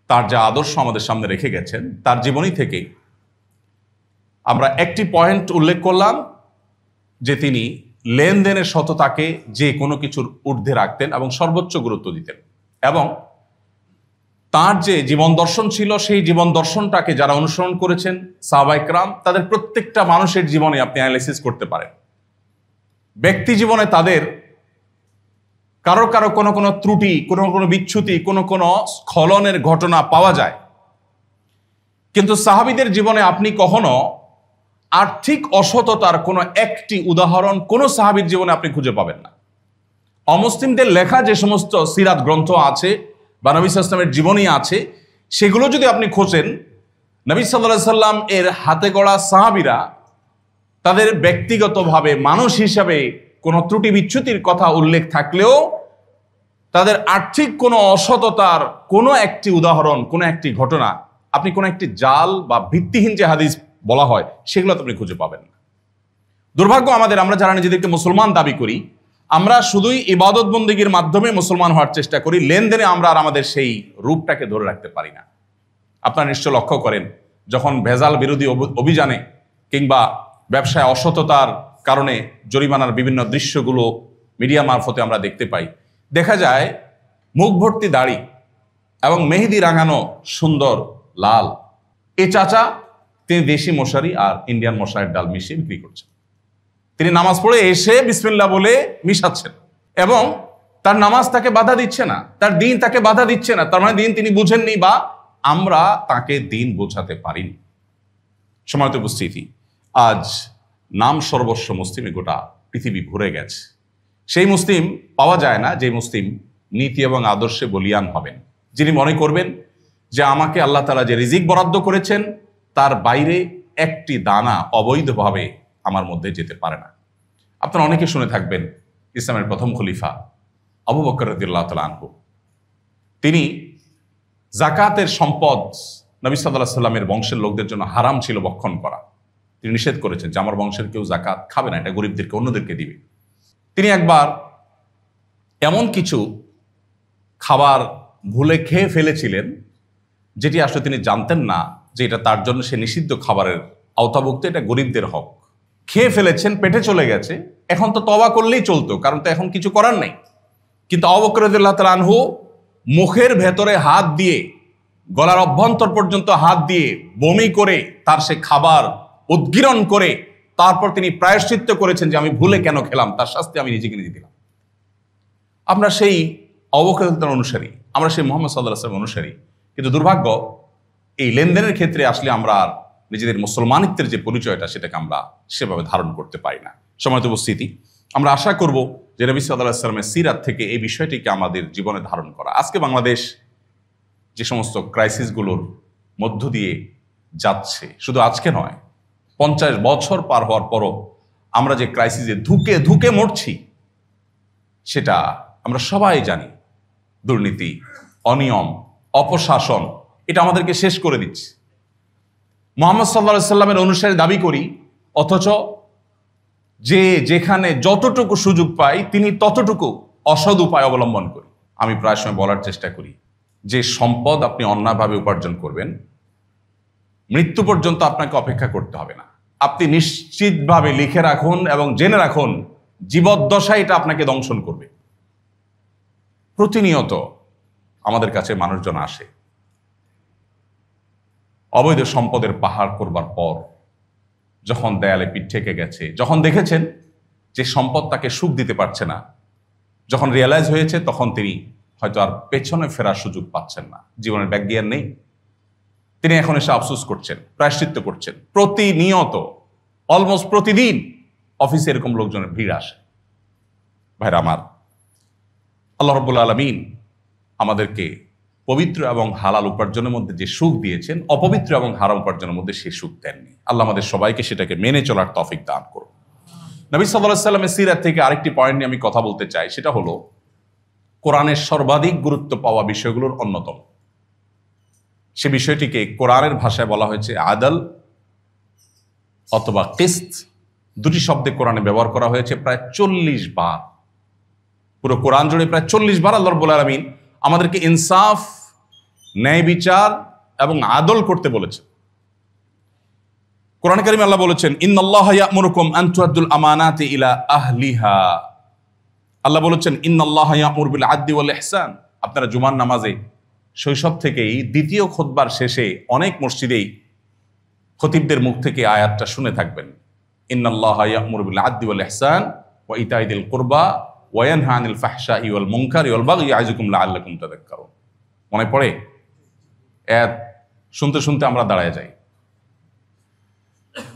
তার যে আদর্শ আমাদের সামনে রেখে গেছেন, তার জীবনী থেকে আমরা একটি পয়েন্ট উল্লেখ করলাম যে তিনি লেনদেনের সততাকে যে কোনো কিছুর ঊর্ধ্বে রাখতেন এবং সর্বোচ্চ গুরুত্ব দিতেন। এবং তার যে জীবন দর্শন ছিল, সেই জীবন দর্শনটাকে যারা অনুসরণ করেছেন সাহাবায়ে কেরাম, তাদের প্রত্যেকটা মানুষের জীবনে আপনি অ্যানালাইসিস করতে পারেন। ব্যক্তি জীবনে তাদের কারো কোনো ত্রুটি, কোনো বিচ্যুতি, কোনো স্খলনের ঘটনা পাওয়া যায়, কিন্তু সাহাবীদের জীবনে আপনি কখনো আর্থিক অসততার কোনো একটি উদাহরণ কোনো সাহাবীর জীবনে আপনি খুঁজে পাবেন না। অমুসলিমদের লেখা যে সমস্ত সিরাত গ্রন্থ আছে বা নবী সাল্লাল্লাহু আলাইহি ওয়াসাল্লামের জীবনী আছে, সেগুলো যদি আপনি খোঁজেন, নবী সাল্লাল্লাহু আলাইহি ওয়াসাল্লাম এর হাতে গড়া সাহাবীরা তাদের ব্যক্তিগতভাবে মানুষ হিসাবে কোনো ত্রুটি বিচ্যুতির কথা উল্লেখ থাকলেও তাদের আর্থিক কোনো অসততার কোনো একটি উদাহরণ, কোনো একটি ঘটনা, আপনি কোনো একটি জাল বা ভিত্তিহীন যে হাদিস বলা হয় সেগুলো তো আপনি খুঁজে পাবেন না। দুর্ভাগ্য আমাদের, আমরা যারা নিজেদেরকে মুসলমান দাবি করি, আমরা শুধুই ইবাদত বন্দেগীর মাধ্যমে মুসলমান হওয়ার চেষ্টা করি, লেনদেনে আমরা আর আমাদের সেই রূপটাকে ধরে রাখতে পারি না। আপনারা নিশ্চয় লক্ষ্য করেন, যখন ভেজাল বিরোধী অভিযানে কিংবা ব্যবসায় অসততার কারণে জরিমানার বিভিন্ন দৃশ্যগুলো মিডিয়া মারফতে আমরা দেখতে পাই, দেখা যায় মুখ ভর্তি দাড়ি এবং মেহেদি রাঙানো সুন্দর লাল এ চাচা, তিনি দেশি মশারি আর ইন্ডিয়ান মশারির ডাল মিশিয়ে বিক্রি করছেন। তিনি নামাজ পড়ে এসে বিসমিল্লাহ বলে মিশাচ্ছেন এবং তার নামাজ তাকে বাধা দিচ্ছে না, তার দিন তাকে বাধা দিচ্ছে না। তার মানে দিন তিনি বুঝেননি বা আমরা তাকে দিন বোঝাতে পারিনি। সময়ত উপস্থিতি, আজ নাম সর্বস্ব মুসলিমে গোটা পৃথিবী ভরে গেছে। সেই মুসলিম পাওয়া যায় না যে মুসলিম নীতি এবং আদর্শে বলিয়ান হবেন, যিনি মনে করবেন যে আমাকে আল্লাহ তাআলা যে রিজিক বরাদ্দ করেছেন তার বাইরে একটি দানা অবৈধভাবে আমার মধ্যে যেতে পারে না। আপনারা অনেকে শুনে থাকবেন ইসলামের প্রথম খলিফা আবু বকর রাদিয়াল্লাহু তাআলা আনহু, তিনি যাকাতের সম্পদ নবী সাল্লাল্লাহু আলাইহি সাল্লামের বংশের লোকদের জন্য হারাম ছিল ভক্ষণ করা। তিনি নিষেধ করেছেন যে আমার বংশের কেউ যাকাত খাবে না, এটা গরিবদেরকে, অন্যদেরকে দিবে। তিনি একবার এমন কিছু খাবার ভুলে খেয়ে ফেলেছিলেন যেটি আসলে তিনি জানতেন না যে এটা তার জন্য সে নিষিদ্ধ খাবারের আওতাভুক্ত, এটা গরিবদের হক। খেয়ে ফেলেছেন, পেটে চলে গেছে, এখন তো তওবা করলেই চলতো, কারণ তো এখন কিছু করার নেই। কিন্তু আবু বকর রাদিয়াল্লাহু তাআলা আনহু মুখের ভেতরে হাত দিয়ে, গলার অভ্যন্তর পর্যন্ত হাত দিয়ে বমি করে তার সে খাবার উদ্গীরণ করে তারপর তিনি প্রায়শ্চিত্ত করেছেন যে আমি ভুলে কেন খেলাম, তার শাস্তি আমি নিজেকে নিজে দিলাম। আমরা সেই আবু বকর রাদিয়াল্লাহু তাআলা অনুসারী, আমরা সেই মুহাম্মদ সাল্লাল্লাহু আলাইহি ওয়াসাল্লাম অনুসারী, কিন্তু দুর্ভাগ্য এই লেনদেনের ক্ষেত্রে আসলে আমরা আর নিজেদের মুসলমানিত্বের যে পরিচয়টা সেটাকে আমরা সেভাবে ধারণ করতে পারি না। সময়ত উপস্থিতি, আমরা আশা করব যে নবী সাল্লাল্লাহু আলাইহি ওয়াসাল্লামের সিরাত থেকে এই বিষয়টিকে আমাদের জীবনে ধারণ করা। আজকে বাংলাদেশ যে সমস্ত ক্রাইসিসগুলোর মধ্য দিয়ে যাচ্ছে, শুধু আজকে নয়, 50 বছর পার হওয়ার পরও আমরা যে ক্রাইসিসে ধুকে ধুকে মরছি, সেটা আমরা সবাই জানি। দুর্নীতি, অনিয়ম, অপশাসন, এটা আমাদেরকে শেষ করে দিচ্ছে। মুহাম্মদ সাল্লাল্লাহু আলাইহি ওয়াসাল্লামের অনুসারী দাবি করি, অথচ যে যেখানে যতটুকু সুযোগ পাই তিনি ততটুকু অসৎ উপায় অবলম্বন করি। আমি প্রায় সময় বলার চেষ্টা করি যে সম্পদ আপনি অন্যায়ভাবে উপার্জন করবেন, মৃত্যু পর্যন্ত আপনাকে অপেক্ষা করতে হবে না। আপনি নিশ্চিতভাবে লিখে রাখুন এবং জেনে রাখুন, জীবদ্দশায় এটা আপনাকে দংশন করবে। প্রতিনিয়ত আমাদের কাছে মানুষজন আসে অবৈধ সম্পদের পাহাড় করবার পর, যখন দেয়ালে পিঠ ঠেকে গেছে, যখন দেখেছেন যে সম্পদ তাকে সুখ দিতে পারছে না, যখন রিয়েলাইজ হয়েছে, তখন তিনি হয়তো আর পেছনে ফেরার সুযোগ পাচ্ছেন না, জীবনের ব্যাক গিয়ার নেই, তিনি এখন এসে আফসোস করছেন, প্রায়শ্চিত্ত করছেন। প্রতিনিয়ত, অলমোস্ট প্রতিদিন অফিসে এরকম লোকজনের ভিড় আসে। ভাইরা আমার, আল্লাহ রাব্বুল আলামিন আমাদেরকে পবিত্র এবং হালাল উপার্জনের মধ্যে যে সুখ দিয়েছেন, অপবিত্র এবং হারাম উপার্জনের মধ্যে সেই সুখ দেননি। আল্লাহ আমাদের সবাইকে সেটাকে মেনে চলার তৌফিক দান করুন। নবী সাল্লাল্লাহু আলাইহি ওয়াসাল্লামের সিরাত থেকে আরেকটি পয়েন্ট নিয়ে আমি কথা বলতে চাই, সেটা হলো কোরআনের সর্বাধিক গুরুত্ব পাওয়া বিষয়গুলোর অন্যতম। সে বিষয়টিকে কোরআনের ভাষায় বলা হয়েছে আদল অথবা কিসত। দুটি শব্দে কোরআনে ব্যবহার করা হয়েছে প্রায় 40 বার। পুরো কোরআন জুড়ে প্রায় 40 বার আল্লাহ রাব্বুল আলামিন আমাদেরকে ইনসাফ, ন্যায় বিচার এবং আদল করতে বলেছেন। কোরআন কারীমে আল্লাহ বলেছেন, ইন্নাল্লাহা ইয়া'মুরুকুম আন তু'আদ্দুল আমানাতি ইলা আহলিহা। আল্লাহ বলেছেন, ইন্নাল্লাহা ইয়া'মুরু বিল আদলি ওয়াল ইহসান। আপনারা জুমার নামাজে শৈশব থেকেই দ্বিতীয় খুতবার শেষে অনেক মসজিদেই খতিবদের মুখ থেকে আয়াতটা শুনে থাকবেন, ইন্নাল্লাহা ইয়া'মুরু বিল আদলি ওয়াল ইহসান ওয়া ইতা'i যিল কুরবা ওয়া ইয়ানহা আনিল ফাহশাই ওয়াল মুনকারি ওয়াল বাগয়ি ইয়া'iযুকুম লাআল্লাকুম তাযাক্কারুন। মনে পড়ে? আয়াত শুনতে শুনতে আমরা দাঁড়ায় যাই।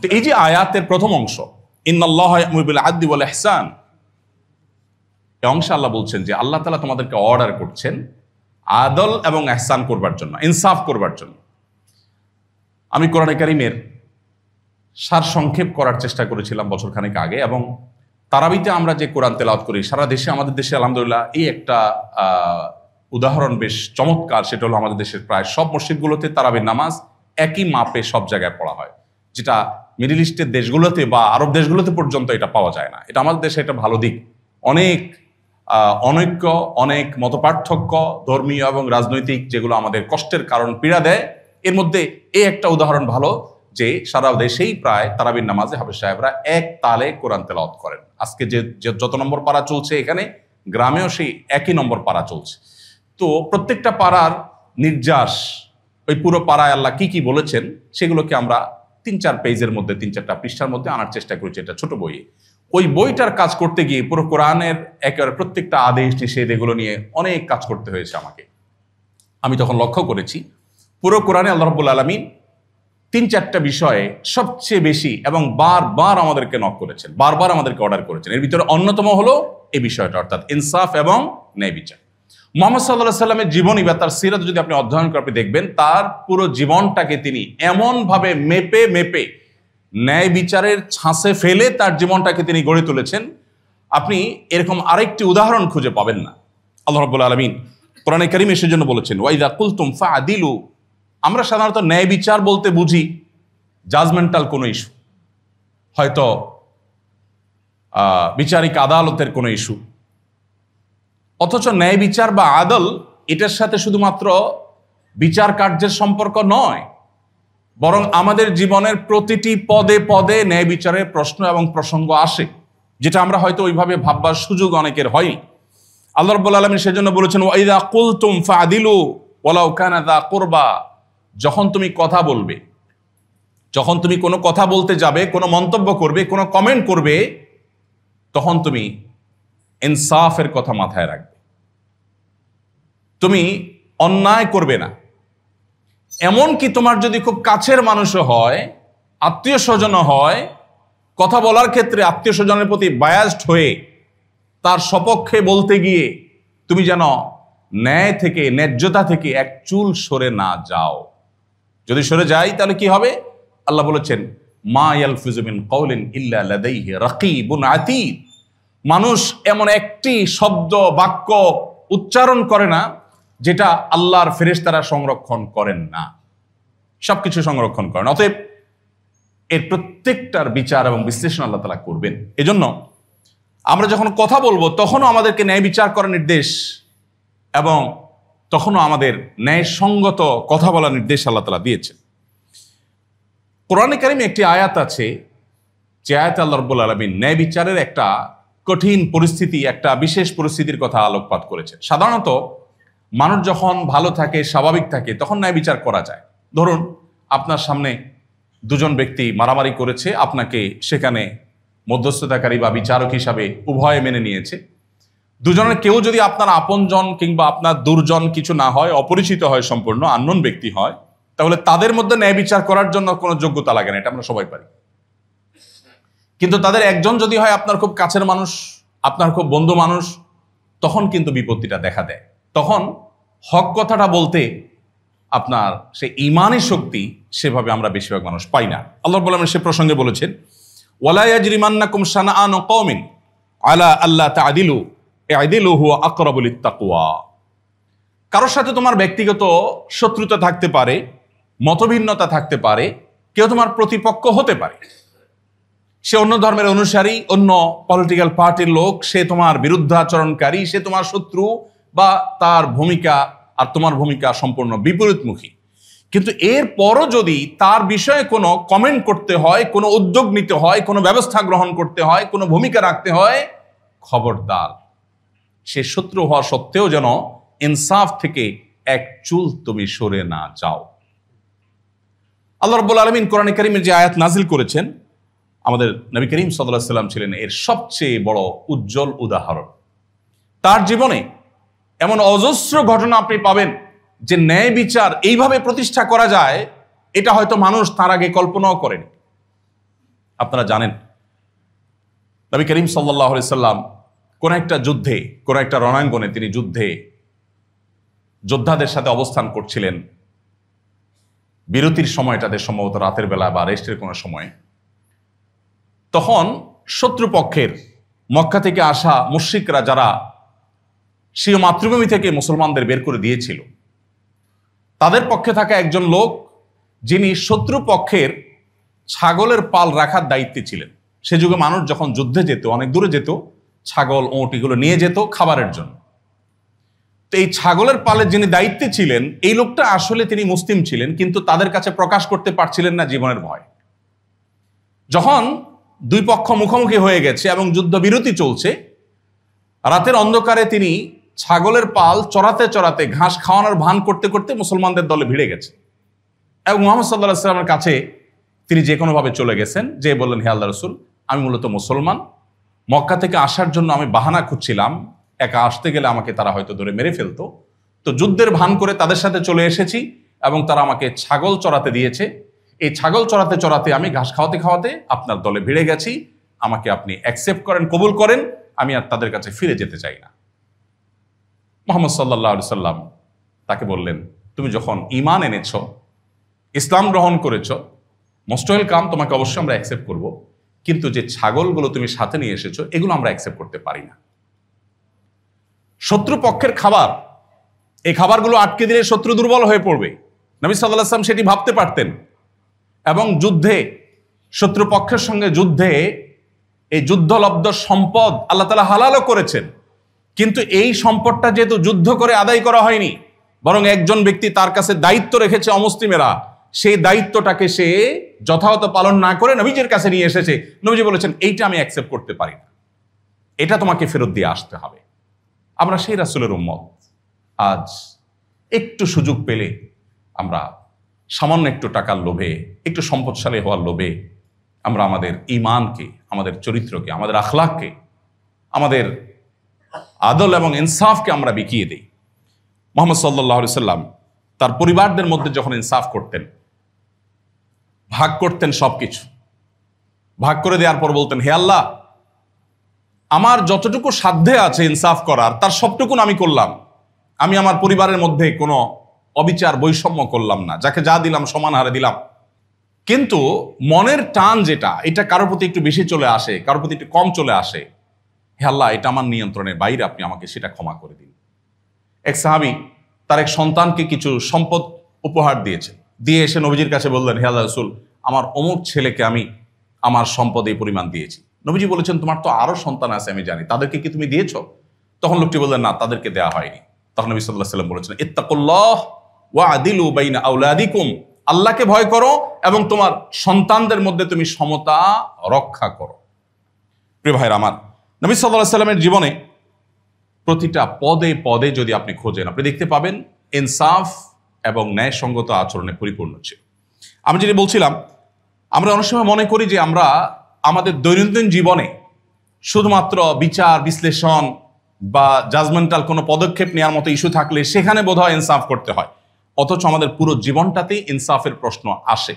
তো এই যে আয়াতের প্রথম অংশ, ইন্নাল্লাহা ইয়া'মুরু বিল আদলি ওয়াল ইহসান, এই অংশে আল্লাহ বলছেন যে আল্লাহ তাআলা তোমাদেরকে অর্ডার করছেন আদল এবং ইহসান করবার জন্য, ইনসাফ করবার জন্য। আমি কোরআনে কারীমের সার সংক্ষেপ করার চেষ্টা করেছিলাম বছরখানেক আগে, এবং তারাবিতে আমরা যে কোরআন তেলাওয়াত করি সারা দেশে, আমাদের দেশে আলহামদুলিল্লাহ এই একটা উদাহরণ বেশ চমৎকার। সেটা হলো আমাদের দেশের প্রায় সব মসজিদগুলোতে তারাবির নামাজ একই মাপে সব জায়গায় পড়া হয়, যেটা মিডল ইস্টের দেশগুলোতে বা আরব দেশগুলোতে পর্যন্ত এটা পাওয়া যায় না। এটা আমাদের দেশে একটা ভালো দিক। অনেক অনৈক্য, অনেক মতপার্থক্য, ধর্মীয় এবং রাজনৈতিক, যেগুলো আমাদের কষ্টের কারণ, পীড়া দেয়, এর মধ্যে এই একটা উদাহরণ ভালো যে সারা দেশেই প্রায় তারাবির নামাজে হাফেজ সাহেবরা এক তালে কোরআন তেলাওয়াত করেন। আজকে যে যত নম্বর পারা চলছে, এখানে গ্রামেও সেই একই নম্বর পারা চলছে। তো প্রত্যেকটা পাড়ার নির্যাস, ওই পুরো পাড়ায় আল্লাহ কি কি বলেছেন সেগুলোকে আমরা 3-4 পেজের মধ্যে, 3-4টা পৃষ্ঠার মধ্যে আনার চেষ্টা করেছি, এটা ছোট বইয়ে। ওই বইটার কাজ করতে গিয়ে পুরো কোরআনের একেবারে প্রত্যেকটা আদেশ নিষেধ এগুলো নিয়ে অনেক কাজ করতে হয়েছে আমাকে। আমি তখন লক্ষ্য করেছি পুরো কোরআনে আল্লাহ রাব্বুল আলামিন 3-4টা বিষয়ে সবচেয়ে বেশি এবং বারবার আমাদেরকে নক করেছেন, বারবার আমাদেরকে অর্ডার করেছেন। এর ভিতরে অন্যতম হলো এই বিষয়টা, অর্থাৎ ইনসাফ এবং ন্যায় বিচার। মুহাম্মদ সাল্লাল্লাহু আলাইহি সাল্লামের জীবনী বা তার সিরাত যদি আপনি অধ্যয়ন করে, আপনি দেখবেন তার পুরো জীবনটাকে তিনি এমনভাবে মেপে মেপে ন্যায় বিচারের ছাঁচে ফেলে তার জীবনটাকে তিনি গড়ে তুলেছেন। আপনি এরকম আরেকটি উদাহরণ খুঁজে পাবেন না। আল্লাহ রাব্বুল আলামিন কোরআনে কারীমে সেজন্য বলেছেন, ওয়াইদা কুলতুম ফাআদিলু। আমরা সাধারণত ন্যায় বিচার বলতে বুঝি জাজমেন্টাল কোনো ইস্যু, হয়তো বিচারিক আদালতের কোনো ইস্যু। অথচ ন্যায় বিচার বা আদল, এটার সাথে শুধুমাত্র বিচার কার্যের সম্পর্ক নয়, বরং আমাদের জীবনের প্রতিটি পদে পদে ন্যায় বিচারের প্রশ্ন এবং প্রসঙ্গ আসে, যেটা আমরা হয়তো ওইভাবে ভাববার সুযোগ অনেকের হয়নি। আল্লাহ রাব্বুল আলামিন সেজন্য বলেছেন, ওয়াইদা কুলতুম ফাআদিলু ওয়ালাউ কানা যা কুরবা। যখন তুমি কথা বলবে, যখন তুমি কোনো কথা বলতে যাবে, কোনো মন্তব্য করবে, কোনো কমেন্ট করবে, তখন তুমি ইনসাফের কথা মাথায় রাখবে। তুমি অন্যায় করবে না। এমনকি তোমার যদি খুব কাছের মানুষও হয়, আত্মীয় স্বজনও হয়, কথা বলার ক্ষেত্রে আত্মীয় স্বজনের প্রতি বায়াসড হয়ে তার সপক্ষে বলতে গিয়ে তুমি যেন ন্যায় থেকে, ন্যায্যতা থেকে এক চুল সরে না যাও। যদি সরে যাই তাহলে কি হবে? আল্লাহ বলেছেন, মা ইয়ালফিজু মিন কাউলিন ইল্লা লাদাইহি রাকিবুন আতীদ। মানুষ এমন একটি শব্দ, বাক্য উচ্চারণ করে না যেটা আল্লাহর ফেরেশতারা সংরক্ষণ করেন না। সবকিছু সংরক্ষণ করেন। অতএব এর প্রত্যেকটার বিচার এবং বিশ্লেষণ আল্লাহ তাআলা করবেন। এজন্য আমরা যখন কথা বলবো তখনও আমাদেরকে ন্যায় বিচার করার নির্দেশ এবং তখনও আমাদের ন্যায়সঙ্গত কথা বলার নির্দেশ আল্লাহ তাআলা দিয়েছেন। কোরআনে কারিমে একটি আয়াত আছে, যে আয়াতে আল্লাহ রাব্বুল আলামিন ন্যায় বিচারের একটা কঠিন পরিস্থিতি, একটা বিশেষ পরিস্থিতির কথা আলোকপাত করেছে। সাধারণত মানুষ যখন ভালো থাকে, স্বাভাবিক থাকে, তখন ন্যায় বিচার করা যায়। ধরুন আপনার সামনে দুজন ব্যক্তি মারামারি করেছে, আপনাকে সেখানে মধ্যস্থতাকারী বা বিচারক হিসাবে উভয়ে মেনে নিয়েছে। দুজনের কেউ যদি আপনার আপনজন কিংবা আপনার দুর্জন কিছু না হয়, অপরিচিত হয়, সম্পূর্ণ আননোন ব্যক্তি হয়, তাহলে তাদের মধ্যে ন্যায় বিচার করার জন্য কোনো যোগ্যতা লাগে না, এটা আমরা সবাই পারি। কিন্তু তাদের একজন যদি হয় আপনার খুব কাছের মানুষ, আপনার খুব বন্ধু মানুষ, তখন কিন্তু বিপত্তিটা দেখা দেয়। তখন হক কথাটা বলতে আপনার সে ঈমানি শক্তি সেভাবে আমরা বেশিরভাগ মানুষ পাই না। আল্লাহ রাব্বুল আলামিন সে প্রসঙ্গে বলেছেন, ওয়ালা ইয়াজরিমান্নাকুম শানাআনু কওমিন আলা আল্লা তা'দিলু ই'দিলু হুয়া আকরাবু লিত-তাকওয়া। কারোর সাথে তোমার ব্যক্তিগত শত্রুতা থাকতে পারে, মতভিন্নতা থাকতে পারে, কেউ তোমার প্রতিপক্ষ হতে পারে, সে অন্য ধর্মের অনুসারী, অন্য পলিটিক্যাল পার্টির লোক, সে তোমার বিরুদ্ধাচরণকারী, সে তোমার শত্রু, বা তার ভূমিকা আর তোমার ভূমিকা সম্পূর্ণ বিপরীতমুখী। কিন্তু এরপরও যদি তার বিষয়ে কোনো কমেন্ট করতে হয়, কোনো উদ্যোগ নিতে হয়, কোনো ব্যবস্থা গ্রহণ করতে হয়, কোনো ভূমিকা রাখতে হয়, খবরদার সে শত্রু হওয়া সত্ত্বেও যেন ইনসাফ থেকে এক চুল তুমি সরে না যাও। আল্লাহ রাব্বুল আলামিন কোরআনে কারীমের যে আয়াত নাজিল করেছেন, আমাদের নবী করিম সাল্লাল্লাহু আলাইহি ওয়াসাল্লাম ছিলেন এর সবচেয়ে বড় উজ্জ্বল উদাহরণ। তার জীবনে এমন অজস্র ঘটনা আপনি পাবেন যে ন্যায় বিচার এইভাবে প্রতিষ্ঠা করা যায়, এটা হয়তো মানুষ তার আগে কল্পনাও করেনি। আপনারা জানেন নবী করিম সাল্লাল্লাহু আলাইহি ওয়াসাল্লাম কোন একটা যুদ্ধে, কোন একটা রণাঙ্গনে তিনি যোদ্ধাদের সাথে অবস্থান করছিলেন। বিরতির সময়টাতে সম্ভবত রাতের বেলা বা রেস্টের কোনো সময়, তখন শত্রুপক্ষের মক্কা থেকে আসা মুশরিকরা, যারা স্বীয় মাতৃভূমি থেকে মুসলমানদের বের করে দিয়েছিল, তাদের পক্ষে থাকা একজন লোক, যিনি শত্রুপক্ষের ছাগলের পাল রাখার দায়িত্বে ছিলেন। সে যুগে মানুষ যখন যুদ্ধে যেত, অনেক দূরে যেত, ছাগল ওঁট এগুলো নিয়ে যেত খাবারের জন্য। তো এই ছাগলের পালের যিনি দায়িত্বে ছিলেন, এই লোকটা আসলে তিনি মুসলিম ছিলেন, কিন্তু তাদের কাছে প্রকাশ করতে পারছিলেন না জীবনের ভয়। যখন দুই পক্ষ মুখোমুখি হয়ে গেছে এবং যুদ্ধ বিরতি চলছে, রাতের অন্ধকারে তিনি ছাগলের পাল চড়াতে চড়াতে, ঘাস খাওয়ানোর ভান করতে করতে মুসলমানদের দলে ভিড়ে গেছে এবং মুহাম্মদ সাল্লাল্লাহু আলাইহি ওয়াসাল্লামের কাছে তিনি যে কোনোভাবে চলে গেছেন, যে বললেন, হে আল্লাহর রাসূল, আমি মূলত মুসলমান, মক্কা থেকে আসার জন্য আমি বাহানা খুঁজছিলাম, একা আসতে গেলে আমাকে তারা হয়তো ধরে মেরে ফেলতো, তো যুদ্ধের ভান করে তাদের সাথে চলে এসেছি এবং তারা আমাকে ছাগল চড়াতে দিয়েছে। এই ছাগল চড়াতে চড়াতে আমি ঘাস খাওয়াতে খাওয়াতে আপনার দলে ভিড়ে গেছি, আমাকে আপনি অ্যাকসেপ্ট করেন, কবুল করেন, আমি আর তাদের কাছে ফিরে যেতে চাই না। মুহাম্মদ সাল্লাল্লাহু আলাইহি সাল্লাম তাকে বললেন, তুমি যখন ঈমান এনেছ, ইসলাম গ্রহণ করেছ, মোস্ট ওয়েলকাম, তোমাকে অবশ্যই আমরা অ্যাকসেপ্ট করব, কিন্তু যে ছাগলগুলো তুমি সাথে নিয়ে এসেছো, এগুলো আমরা অ্যাকসেপ্ট করতে পারি না। শত্রুপক্ষের খাবার, এই খাবারগুলো আটকে দিলে শত্রু দুর্বল হয়ে পড়বে। নবী সাল্লাল্লাহু আলাইহি ওয়াসাল্লাম সেটি ভাবতে পারতেন এবং যুদ্ধে, শত্রুপক্ষের সঙ্গে যুদ্ধে এই যুদ্ধলব্ধ সম্পদ আল্লাহ তাআলা হালালও করেছেন, কিন্তু এই সম্পদটা যেহেতু যুদ্ধ করে আদায় করা হয়নি, বরং একজন ব্যক্তি তার কাছে দায়িত্ব রেখেছে অমুসলিমেরা, সেই দায়িত্বটাকে সে যথাযথ পালন না করে নবীজির কাছে নিয়ে এসেছে। নবীজি বলেছেন, এইটা আমি অ্যাকসেপ্ট করতে পারি না, এটা তোমাকে ফেরত দিয়ে আসতে হবে। আমরা সেই রাসূলের উম্মত। আজ একটু সুযোগ পেলে আমরা সামান্য একটু টাকার লোভে, একটু সম্পদশালী হওয়ার লোভে আমরা আমাদের ঈমানকে, আমাদের চরিত্রকে, আমাদের আখলাককে, আমাদের আদল এবং ইনসাফকে আমরা বিকিয়ে দিই। মুহাম্মদ সাল্লাল্লাহু আলাইহি সাল্লাম তার পরিবারদের মধ্যে যখন ইনসাফ করতেন, ভাগ করতেন সবকিছু, ভাগ করে দেওয়ার পর বলতেন, হে আল্লাহ, আমার যতটুকু সাধ্যে আছে ইনসাফ করার তার সবটুকুন আমি করলাম। আমি আমার পরিবারের মধ্যে কোনো অবিচার বৈষম্য করলাম না, যাকে যা দিলাম সমান হারে দিলাম। কিন্তু মনের টান যেটা, এটা কারোর প্রতি একটু বেশি চলে আসে, কারোর প্রতি একটু কম চলে আসে, হে আল্লাহ এটা আমার নিয়ন্ত্রণের বাইরে, আপনি আমাকে সেটা ক্ষমা করে দিন। এক সাহাবী তার এক সন্তানকে কিছু সম্পদ উপহার দিয়েছেন, দিয়ে এসে নবীজির কাছে বললেন, হে আল্লাহ রাসূল, আমার অমুক ছেলেকে আমি আমার সম্পদ এই পরিমাণ দিয়েছি। নবীজি বলেছেন, তোমার তো আরো সন্তান আছে আমি জানি, তাদেরকে কি তুমি দিয়েছো? তখন লোকটি বললেন, না তাদেরকে দেওয়া হয়নি। তখন নবী সাল্লাল্লাহু আলাইহি ওয়াসাল্লাম বলেছেন, ইত্তাকুল্লাহ ওয়া আদিলু বাইনা আওলাদিকুম, আল্লাহকে ভয় করো এবং তোমার সন্তানদের মধ্যে তুমি সমতা রক্ষা করো। প্রিয় ভাইরা আমার, নবী সাল্লাল্লাহু আলাইহি ওয়াসাল্লামের জীবনে প্রতিটা পদে পদে যদি আপনি খোঁজেন, আপনি দেখতে পাবেন ইনসাফ এবং ন্যায়সঙ্গত আচরণে পরিপূর্ণ ছিল। আমি যেটা বলছিলাম, আমরা অনেক সময় মনে করি যে আমরা আমাদের দৈনন্দিন জীবনে শুধুমাত্র বিচার বিশ্লেষণ বা জাজমেন্টাল কোনো পদক্ষেপ নেওয়ার মতো ইস্যু থাকলে সেখানে বোধহয় ইনসাফ করতে হয়, অথচ আমাদের পুরো জীবনটাতেই ইনসাফের প্রশ্ন আসে।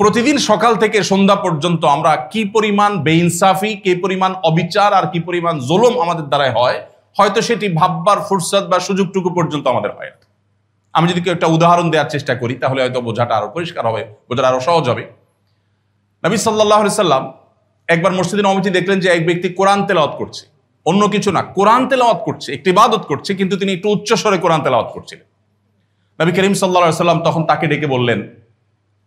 প্রতিদিন সকাল থেকে সন্ধ্যা পর্যন্ত আমরা কি পরিমাণ বেইনসাফি, কি পরিমাণ অবিচার আর কি পরিমাণ জুলুম আমাদের দ্বারাই হয়, হয়তো সেটি ভাববার ফুরসত বা সুযোগটুকু পর্যন্ত আমাদের হয় না। আমি যদি একটা উদাহরণ দেওয়ার চেষ্টা করি তাহলে হয়তো বোঝাটা আরো পরিষ্কার হবে, বোঝাটা আরো সহজ হবে। নবী সাল্লাল্লাহু আলাইহি সাল্লাম একবার মসজিদে নববীতে দেখলেন যে এক ব্যক্তি কোরআন তেলাওয়াত করছে, অন্য কিছু না, কোরআন তেলাওয়াত করছে, একটি ইবাদত করছে, কিন্তু তিনি একটু উচ্চ স্বরে কোরআন তেলাওয়াত করছিলেন। নবী করিম সাল্লাল্লাহু আলাইহি সাল্লাম তখন তাকে ডেকে বললেন,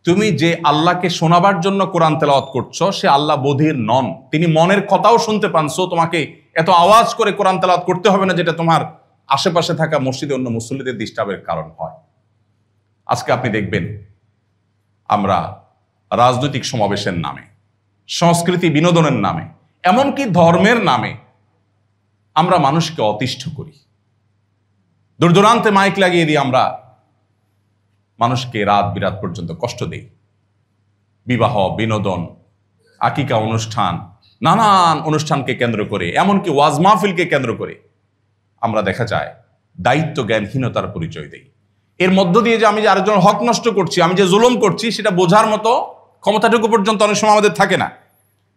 তুমি যে আল্লাহকে শোনাবার জন্য কোরআন তেলাওয়াত করছো সে আল্লাহ বধির নন, তিনি মনের কথাও শুনতে পান, সো তোমাকে এত আওয়াজ করে কোরআন তেলাওয়াত করতে হবে না যেটা তোমার আশেপাশে থাকা মসজিদে অন্য মুসল্লিদের ডিস্টার্বের কারণ হয়। আজকে আপনি দেখবেন আমরা রাজনৈতিক সমাবেশের নামে, সংস্কৃতি বিনোদনের নামে, এমনকি ধর্মের নামে আমরা মানুষকে অতিষ্ঠ করি। দূর দূরান্তে মাইক লাগিয়ে দিয়ে আমরা মানুষকে রাত বিরাত পর্যন্ত কষ্ট দেই। বিবাহ, বিনোদন, আকিকা অনুষ্ঠান, নানান অনুষ্ঠানকে কেন্দ্র করে, এমনকি ওয়াজ মাহফিলকে কেন্দ্র করে আমরা দেখা যায় দায়িত্ব জ্ঞানহীনতার পরিচয় দেই। এর মধ্য দিয়ে যে আমি যে আরেকজনের হক নষ্ট করছি, আমি যে জুলুম করছি, সেটা বোঝার মতো ক্ষমতাটুকু পর্যন্ত অনেক সময় আমাদের থাকে না।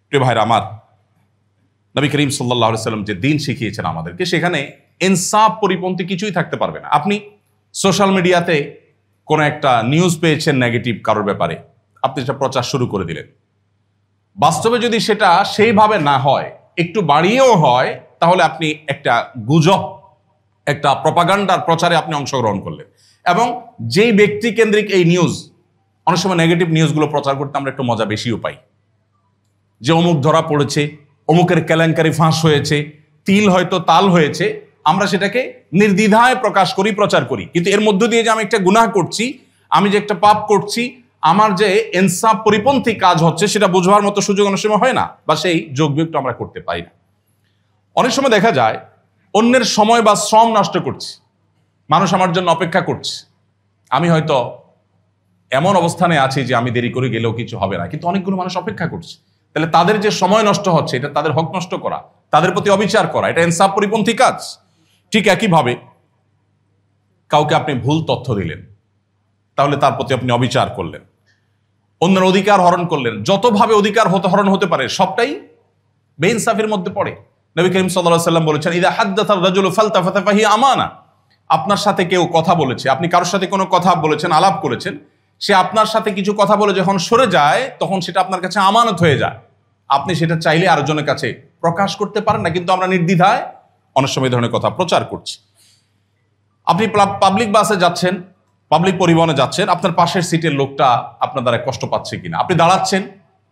প্রিয় ভাইরা আমার, নবী করিম সাল্লাল্লাহু আলাইহি সাল্লাম যে দিন শিখিয়েছেন আমাদেরকে, সেখানে ইনসাফ পরিপন্থী কিছুই থাকতে পারবে না। আপনি সোশ্যাল মিডিয়াতে কোনো একটা নিউজ পেয়েছেন নেগেটিভ কারোর ব্যাপারে, আপনি সেটা প্রচার শুরু করে দিলেন। বাস্তবে যদি সেটা সেইভাবে না হয়, একটু বাড়িয়েও হয়, তাহলে আপনি একটা গুজব, একটা প্রপাগান্ডার প্রচারে আপনি অংশগ্রহণ করলেন। এবং যেই ব্যক্তি কেন্দ্রিক এই নিউজ, অনেক সময় নেগেটিভ নিউজগুলো প্রচার করতে আমরা একটু মজা বেশিও পাই, যে অমুক ধরা পড়েছে, অমুকের কেলেঙ্কারি ফাঁস হয়েছে, তিল হয়তো তাল হয়েছে, আমরা সেটাকে নির্দ্বিধায় প্রকাশ করি, প্রচার করি। কিন্তু এর মধ্য দিয়ে যে আমি একটা গুনাহ করছি, আমি যে একটা পাপ করছি, আমার যে ইনসাফ পরিপন্থী কাজ হচ্ছে, সেটা বোঝবার মতো সুযোগ অনেক সময় হয় না, বা সেই যোগ বিয়োগটা আমরা করতে পারি না। অনেক সময় দেখা যায় অন্যের সময় বা শ্রম নষ্ট করছি, মানুষ আমার জন্য অপেক্ষা করছে, আমি হয়তো এমন অবস্থানে আছি যে আমি দেরি করে গেলেও কিছু হবে না, কিন্তু অনেকগুলো মানুষ অপেক্ষা করছে। তাহলে তাদের যে সময় নষ্ট হচ্ছে, এটা তাদের হক নষ্ট করা, তাদের প্রতি অবিচার করা, এটা ইনসাফ পরিপন্থী কাজ। ঠিক একইভাবে কাউকে আপনি ভুল তথ্য দিলেন, তাহলে তার প্রতি আপনি অবিচার করলেন, অন্যের অধিকার হরণ করলেন। যতভাবে অধিকার হরণ হতে পারে সবটাই বেইনসাফের মধ্যে পড়ে। নবী করিম সাল্লাল্লাহু আলাইহি সাল্লাম বলেছেন, ইযা হাদ্দাথা আর-রাজুলু ফালতাফাতা ফাহিয়া আমানা। আপনার সাথে কেউ কথা বলেছে, আপনি কারোর সাথে কোনো কথা বলেছেন, আলাপ করেছেন, সে আপনার সাথে কিছু কথা বলে যখন সরে যায়, তখন সেটা আপনার কাছে আমানত হয়ে যায়। আপনি সেটা চাইলে আরেকজনের কাছে প্রকাশ করতে পারেন না, কিন্তু আমরা নির্দ্বিধায় অনেক সময় এই ধরনের কথা প্রচার করছি। আপনি পাবলিক বাসে যাচ্ছেন, পাবলিক পরিবহনে যাচ্ছেন, আপনার পাশের সিটের লোকটা আপনার দ্বারা কষ্ট পাচ্ছে কিনা, আপনি দাঁড়াচ্ছেন,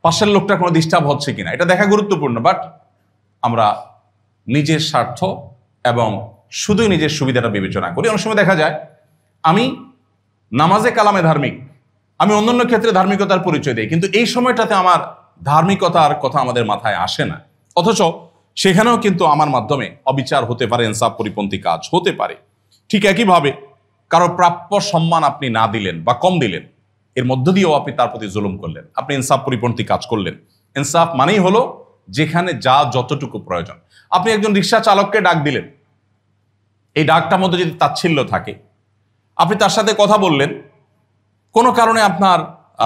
পাশের লোকটা কোনো ডিস্টার্ব হচ্ছে কিনা, এটা দেখা গুরুত্বপূর্ণ। বাট আমরা নিজের স্বার্থ এবং শুধুই নিজের সুবিধাটা বিবেচনা করি। অনেক সময় দেখা যায় আমি নামাজে কালামে ধার্মিক, আমি অন্যান্য ক্ষেত্রে ধার্মিকতার পরিচয় দিই, কিন্তু এই সময়টাতে আমার ধার্মিকতার কথা আমাদের মাথায় আসে না, অথচ সেখানেও কিন্তু আমার মাধ্যমে অবিচার হতে পারে, ইনসাফ পরিপন্থী কাজ হতে পারে। ঠিক একইভাবে কারো প্রাপ্য সম্মান আপনি না দিলেন বা কম দিলেন, এর মধ্য দিয়েও আপনি তার প্রতি জুলুম করলেন, আপনি ইনসাফ পরিপন্থী কাজ করলেন। ইনসাফ মানেই হলো যেখানে যা যতটুকু প্রয়োজন। আপনি একজন রিক্সা চালককে ডাক দিলেন, এই ডাকটার মধ্যে যদি তাচ্ছিল্য থাকে, আপনি তার সাথে কথা বললেন, কোনো কারণে আপনার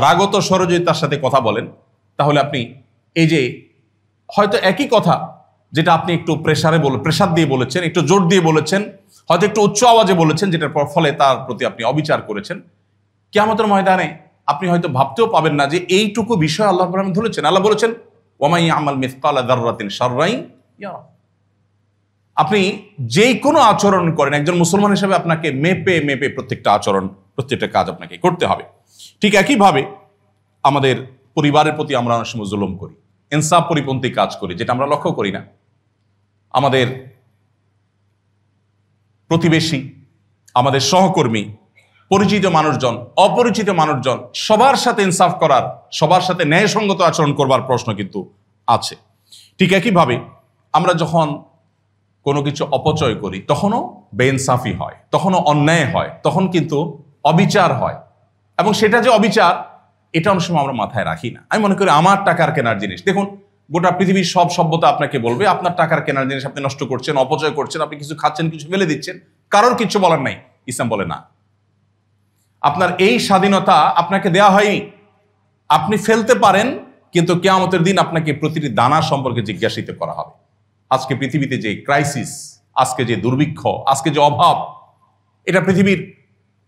রাগত স্বরে যদি তার সাথে কথা বলেন, তাহলে আপনি এই যে হয়তো একই কথা যেটা আপনি একটু প্রেসার দিয়ে বলেছেন, একটু জোর দিয়ে বলেছেন, হয়তো একটু উচ্চ আওয়াজে বলেছেন, যেটার ফলে তার প্রতি আপনি অবিচার করেছেন, কিয়ামতের ময়দানে আপনি হয়তো ভাবতেও পাবেন না যে এইটুকু বিষয় আল্লাহ রাব্বুল আলামিন ধরেছেন। আল্লাহ বলেছেন ওয়ামাই আমাল মিসকালা যাররাতিন শাররাই ইয়ারা। আপনি যেই কোনো আচরণ করেন, একজন মুসলমান হিসেবে আপনাকে মেপে মেপে প্রত্যেকটা আচরণ, প্রত্যেকটা কাজ আপনাকে করতে হবে। ঠিক একইভাবে আমাদের পরিবারের প্রতি আমরা অনেক সময় জুলুম করি, ইনসাফ পরিপন্থী কাজ করি, যেটা আমরা লক্ষ্য করি না। আমাদের প্রতিবেশী, আমাদের সহকর্মী, পরিচিত মানুষজন, অপরিচিত মানুষজন, সবার সাথে ইনসাফ করার, সবার সাথে ন্যায়সঙ্গত আচরণ করবার প্রশ্ন কিন্তু আছে। ঠিক একইভাবে আমরা যখন কোনো কিছু অপচয় করি তখনও বেইনসাফি হয়, তখনও অন্যায় হয়, তখন কিন্তু অবিচার হয়। এবং সেটা যে অবিচার, এটা অনেক সময় আমরা মাথায় রাখি না। আমি মনে করি আমার টাকার কেনার জিনিস, দেখুন গোটা পৃথিবীর সব সভ্যতা আপনাকে বলবে আপনার টাকার কেনার জিনিস আপনি নষ্ট করছেন, অপচয় করছেন, আপনি কিছু খাচ্ছেন, কিছু ফেলে দিচ্ছেন, কারোর কিছু বলার নাই। ইসলাম বলে না, আপনার এই স্বাধীনতা আপনাকে দেয়া হয়নি, আপনি ফেলতে পারেন, কিন্তু কিয়ামতের দিন আপনাকে প্রতিটি দানা সম্পর্কে জিজ্ঞাসিত করা হবে। আজকে পৃথিবীতে যে ক্রাইসিস, আজকে যে দুর্ভিক্ষ, আজকে যে অভাব, এটা পৃথিবীর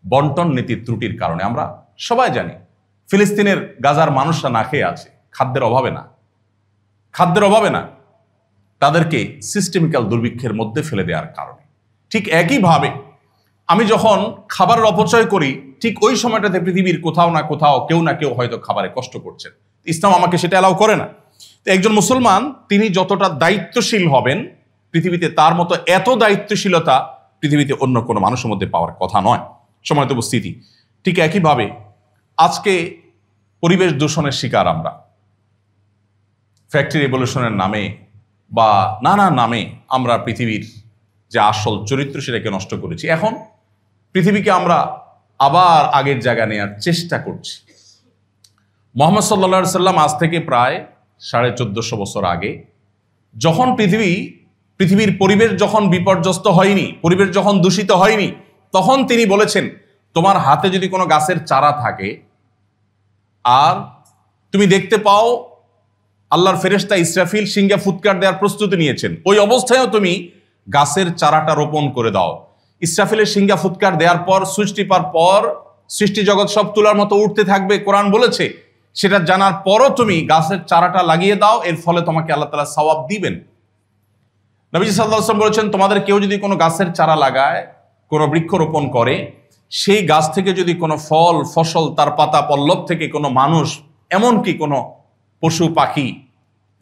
বন্টন নীতির ত্রুটির কারণে। আমরা সবাই জানি ফিলিস্তিনের গাজার মানুষরা না খেয়ে আছে, খাদ্যের অভাবে না, খাদ্যের অভাবে না, তাদেরকে সিস্টেমিক্যাল দুর্ভিক্ষের মধ্যে ফেলে দেওয়ার কারণে। ঠিক একইভাবে আমি যখন খাবারের অপচয় করি, ঠিক ওই সময়টাতে পৃথিবীর কোথাও না কোথাও কেউ না কেউ হয়তো খাবারে কষ্ট করছেন। ইসলাম আমাকে সেটা অ্যালাউ করে না। তো একজন মুসলমান তিনি যতটা দায়িত্বশীল হবেন, পৃথিবীতে তার মতো এত দায়িত্বশীলতা পৃথিবীতে অন্য কোনো মানুষের মধ্যে পাওয়ার কথা নয়। সম্মানিত উপস্থিতি, ঠিক একইভাবে আজকে পরিবেশ দূষণের শিকার আমরা। ফ্যাক্টরি রেভলিউশনের নামে বা নানা নামে আমরা পৃথিবীর যে আসল চরিত্র সেটাকে নষ্ট করেছি। এখন পৃথিবীকে আমরা আবার আগের জায়গা নেওয়ার চেষ্টা করছি। মুহাম্মদ সাল্লাল্লাহু আলাইহি সাল্লাম আজ থেকে প্রায় 1450 বছর আগে, যখন পৃথিবীর পরিবেশ যখন বিপর্যস্ত হয়নি, পরিবেশ যখন দূষিত হয়নি, তখন তিনি বলেছেন তোমার হাতে যদি কোনো গাছের চারা থাকে আর তুমি দেখতে পাও আল্লাহর ফেরেশতা ইসরাফিল সিংহে ফুৎকার দেওয়ার প্রস্তুতি নিয়েছেন, ওই অবস্থায়ও তুমি গাছের চারাটা রোপণ করে দাও। ইসরাফিলের সিংহা ফুৎকার দেওয়ার পর, সুইচ টিপার পর সৃষ্টি জগৎ সব তুলার মতো উঠতে থাকবে, কোরআন বলেছে। সেটা জানার পরও তুমি গাছের চারাটা লাগিয়ে দাও, এর ফলে তোমাকে আল্লাহ তাআলা সওয়াব দিবেন। নবীজি সাল্লাল্লাহু আলাইহি ওয়াসাল্লাম বলেছেন তোমাদের কেউ যদি কোনো গাছের চারা লাগায়, কোনো বৃক্ষ রোপণ করে, সেই গাছ থেকে যদি কোনো ফল ফসল, তার পাতা পল্লব থেকে কোনো মানুষ, এমনকি কোনো পশু পাখি,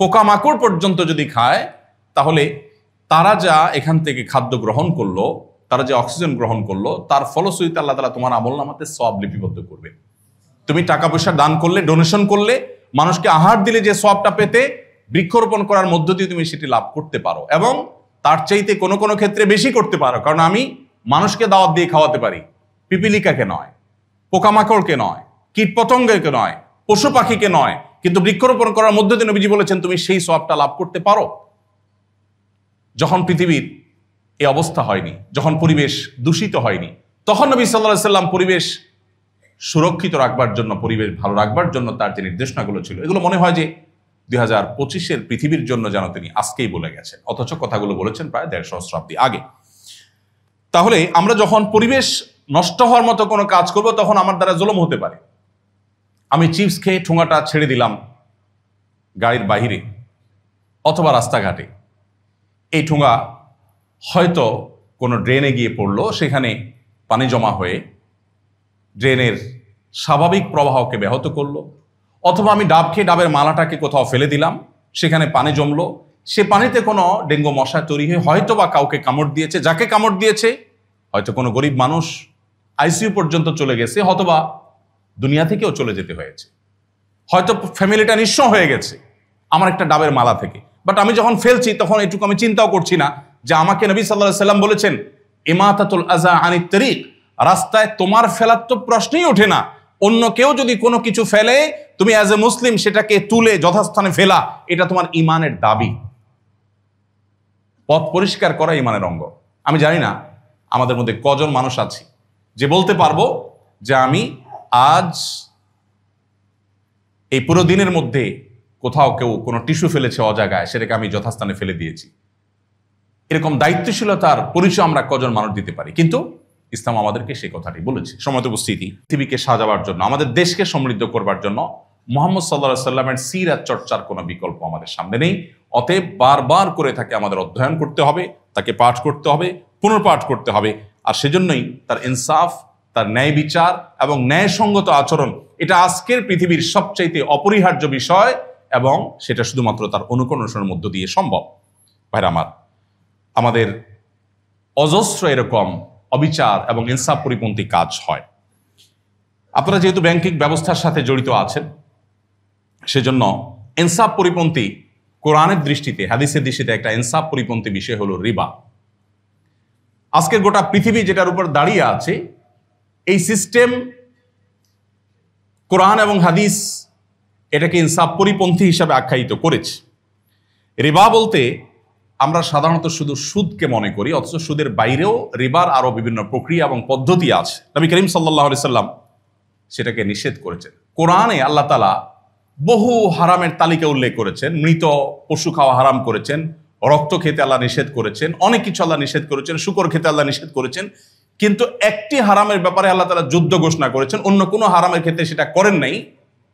পোকামাকড় পর্যন্ত যদি খায়, তাহলে তারা যা এখান থেকে খাদ্য গ্রহণ করলো, তারা যে অক্সিজেন গ্রহণ করলো, তার ফলশ্রুতিতে আল্লাহ তাআলা তোমার আমলনামাতে সওয়াব লিপিবদ্ধ করবে। তুমি টাকা পয়সা দান করলে, ডোনেশন করলে, মানুষকে আহার দিলে যে সওয়াবটা পেতে, বৃক্ষরোপণ করার মধ্য দিয়ে তুমি সেটি লাভ করতে পারো, এবং তার চাইতে কোনো কোনো ক্ষেত্রে বেশি করতে পারো। কারণ আমি মানুষকে দাওয়াত দিয়ে খাওয়াতে পারি, পিপিলিকাকে নয়, পোকামাকড়কে নয়, কীটপতঙ্গকে নয়, পশু পাখিকে নয়, কিন্তু বৃক্ষরোপণ করার মধ্য দিয়ে নবীজি বলেছেন তুমি সেই সওয়াবটা লাভ করতে পারো। যখন পৃথিবীর এই অবস্থা হয়নি, যখন পরিবেশ দূষিত হয়নি, তখন নবী সাল্লাল্লাহু আলাইহি সাল্লাম পরিবেশ সুরক্ষিত রাখবার জন্য, পরিবেশ ভালো রাখবার জন্য তার যে নির্দেশনাগুলো ছিল, এগুলো মনে হয় যে 2025-এর পৃথিবীর জন্য যেন তিনি আজকেই বলে গেছেন, অথচ কথাগুলো বলেছেন প্রায় 150 সহস্রাব্দী আগে। তাহলে আমরা যখন পরিবেশ নষ্ট হওয়ার মতো কোনো কাজ করব, তখন আমার দ্বারা জুলুম হতে পারে। আমি চিপস খেয়ে ঠোঙাটা ছেড়ে দিলাম গাড়ির বাহিরে অথবা রাস্তাঘাটে, এই ঠোঙা হয়তো কোনো ড্রেনে গিয়ে পড়লো, সেখানে পানি জমা হয়ে ড্রেনের স্বাভাবিক প্রবাহকে ব্যাহত করলো। অথবা আমি ডাব খেয়ে ডাবের মালাটাকে কোথাও ফেলে দিলাম, সেখানে পানি জমলো, সে পানিতে কোনো ডেঙ্গু মশা তৈরি হয়ে হয়তো বা কাউকে কামড় দিয়েছে, যাকে কামড় দিয়েছে হয়তো কোনো গরিব মানুষ আইসিইউ পর্যন্ত চলে গেছে, অথবা দুনিয়া থেকেও চলে যেতে হয়েছে, হয়তো ফ্যামিলিটা নিঃস্ব হয়ে গেছে আমার একটা ডাবের মালা থেকে। বাট আমি যখন ফেলছি তখন এটুকু আমি চিন্তাও করছি না যে আমাকে নবী সাল্লাল্লাহু আলাইহি সাল্লাম বলেছেন ইমাতাতুল আযা আনিত তরিক, রাস্তায় তোমার ফেলার তো প্রশ্নই ওঠে না, অন্য কেউ যদি কোনো কিছু ফেলে তুমি অ্যাজ এ মুসলিম সেটাকে তুলে যথাস্থানে ফেলা, এটা তোমার ইমানের দাবি। পথ পরিষ্কার করা ইমানের অঙ্গ। আমি জানি না আমাদের মধ্যে কজন মানুষ আছে যে বলতে পারবো যে আমি আজ এই পুরো দিনের মধ্যে কোথাও কেউ কোনো টিস্যু ফেলেছে অজায়গায়, সেটাকে আমি যথাস্থানে ফেলে দিয়েছি। এরকম দায়িত্বশীলতার পরিচয় আমরা কজন মানুষ দিতে পারি? কিন্তু ইসলাম আমাদেরকে সেই কথাটি বলেছে। সম্মানিত উপস্থিতি, পৃথিবীকে সাজাবার জন্য, আমাদের দেশকে সমৃদ্ধ করবার জন্য মুহাম্মদ সাল্লাল্লাহু আলাইহি সাল্লামের সিরাত চর্চার কোনো বিকল্প আমাদের সামনে নেই। অতএব বারবার করে তাকে আমাদের অধ্যয়ন করতে হবে, তাকে পাঠ করতে হবে, পুনর্পাঠ করতে হবে। আর সেজন্যই তার ইনসাফ, তার ন্যায় বিচার এবং ন্যায়সঙ্গত আচরণ, এটা আজকের পৃথিবীর সবচাইতে অপরিহার্য বিষয়, এবং সেটা শুধুমাত্র তার অনুকরণের মধ্য দিয়ে সম্ভব। ভাইরা আমার, আমাদের অজস্র এরকম অবিচার এবং ইনসাফ পরিপন্থী কাজ হয়। আপনারা যেহেতু ব্যাংকিং ব্যবস্থার সাথে জড়িত আছেন, সেজন্য ইনসাফ পরিপন্থী কোরআনের দৃষ্টিতে, হাদিসের দৃষ্টিতে একটা ইনসাফ পরিপন্থী বিষয় হলো রিবা। আজকের গোটা পৃথিবী যেটার উপর দাঁড়িয়ে আছে, এই সিস্টেম কোরআন এবং হাদিস এটাকে ইনসাফ পরিপন্থী হিসাবে আখ্যায়িত করেছে। রিবা বলতে আমরা সাধারণত শুধু সুদকে মনে করি, অথচ সুদের বাইরেও রিবার আরো বিভিন্ন প্রক্রিয়া এবং পদ্ধতি আছে। নবী করিম সাল্লাল্লাহু আলাইহি সাল্লাম সেটাকে নিষেধ করেছেন। কোরআনে আল্লাহ তাআলা বহু হারামের তালিকা উল্লেখ করেছেন। মৃত পশু খাওয়া হারাম করেছেন, রক্ত খেতে আল্লাহ নিষেধ করেছেন, অনেক কিছু আল্লাহ নিষেধ করেছেন, শূকর খেতে আল্লাহ নিষেধ করেছেন। কিন্তু একটি হারামের ব্যাপারে আল্লাহ তাআলা যুদ্ধ ঘোষণা করেছেন, অন্য কোনো হারামের ক্ষেত্রে সেটা করেন নাই।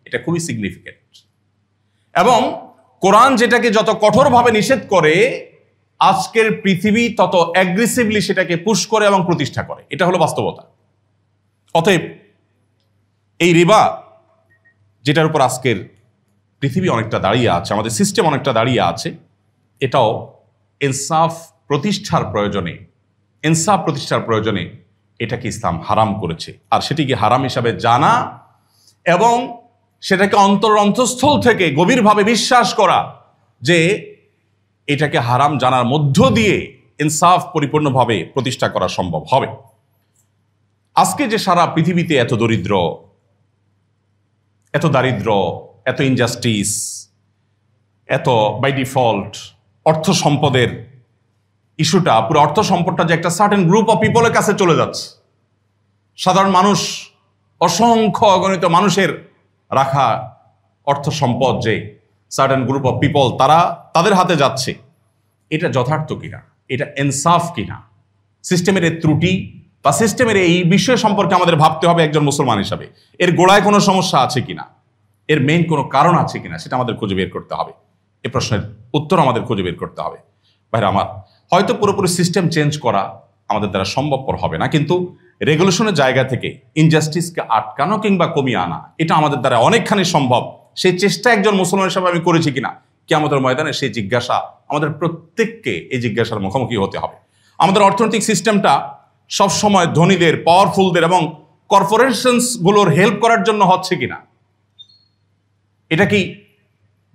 এটা খুবই সিগনিফিকেন্ট। এবং কোরআন যেটাকে যত কঠোরভাবে নিষেধ করে, আজকের পৃথিবী তত অ্যাগ্রেসিভলি সেটাকে পুশ করে এবং প্রতিষ্ঠা করে। এটা হলো বাস্তবতা। অতএব এই রিবা, যেটার উপর আজকের পৃথিবী অনেকটা দাঁড়িয়ে আছে, আমাদের সিস্টেম অনেকটা দাঁড়িয়ে আছে, এটাও ইনসাফ প্রতিষ্ঠার প্রয়োজনে এটাকে ইসলাম হারাম করেছে। আর সেটিকে হারাম হিসাবে জানা এবং সেটাকে অন্তঃস্থল থেকে গভীরভাবে বিশ্বাস করা যে এটাকে হারাম জানার মধ্য দিয়ে ইনসাফ পরিপূর্ণভাবে প্রতিষ্ঠা করা সম্ভব হবে। আজকে যে সারা পৃথিবীতে এত দারিদ্র, এত ইনজাস্টিস, এত বাই ডিফল্ট অর্থ সম্পদের ইস্যুটা, পুরো অর্থ সম্পদটা যে একটা সার্টেন গ্রুপ অফ পিপলের কাছে চলে যাচ্ছে, সাধারণ মানুষ, অসংখ্য অগণিত মানুষের রাখা অর্থ সম্পদ যে সার্টেন গ্রুপ অফ পিপল তাদের হাতে যাচ্ছে, এটা যথার্থ কিনা, এটা ইনসাফ কিনা, সিস্টেমের এই ত্রুটি বা সিস্টেমের এই বিষয় সম্পর্কে আমাদের ভাবতে হবে একজন মুসলমান হিসাবে। এর গোড়ায় কোনো সমস্যা আছে কিনা, এর মেইন কোনো কারণ আছে কিনা, সেটা আমাদের খুঁজে বের করতে হবে। এই প্রশ্নের উত্তর আমাদের খুঁজে বের করতে হবে। ভাইরা আমার, হয়তো পুরোপুরি সিস্টেম চেঞ্জ করা আমাদের দ্বারা সম্ভবপর হবে না, কিন্তু রেগুলেশনের জায়গা থেকে ইনজাস্টিসকে আটকানো কিংবা কমিয়ে আনা, এটা আমাদের দ্বারা অনেকখানি সম্ভব। সেই চেষ্টা একজন মুসলমান হিসাবে আমি করেছি কিনা, কিয়ামতের ময়দানে সেই জিজ্ঞাসা আমাদের প্রত্যেককে, এই জিজ্ঞাসার মুখোমুখি হতে হবে। আমাদের অর্থনৈতিক সিস্টেমটা সবসময় ধনীদের, পাওয়ারফুলদের এবং কর্পোরেশনস গুলোর হেল্প করার জন্য হচ্ছে কিনা, এটা কি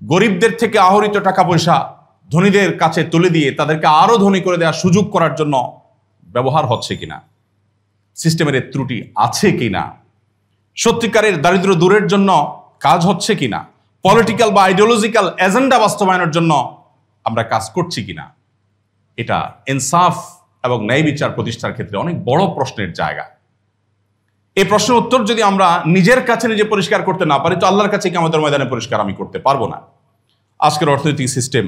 গরিবদের থেকে আহরিত টাকা পয়সা ধনীদের কাছে তুলে দিয়ে তাদেরকে আরো ধনী করে দেওয়ার সুযোগ করার জন্য ব্যবহার হচ্ছে কিনা, সিস্টেমের ত্রুটি আছে কিনা, সত্যিকারের দারিদ্র দূরের জন্য কাজ হচ্ছে কিনা, পলিটিক্যাল বা আইডিওলজিক্যাল এজেন্ডা বাস্তবায়নের জন্য আমরা কাজ করছি কিনা, এটা ইনসাফ এবং ন্যায় বিচার প্রতিষ্ঠার ক্ষেত্রে অনেক বড় প্রশ্নের জায়গা। এই প্রশ্নের উত্তর যদি আমরা নিজের কাছে নিজে পরিষ্কার করতে না পারি, তো আল্লাহর কাছে কি আমাদের ময়দানে পরিষ্কার আমি করতে পারবো না। আজকের অর্থনৈতিক সিস্টেম,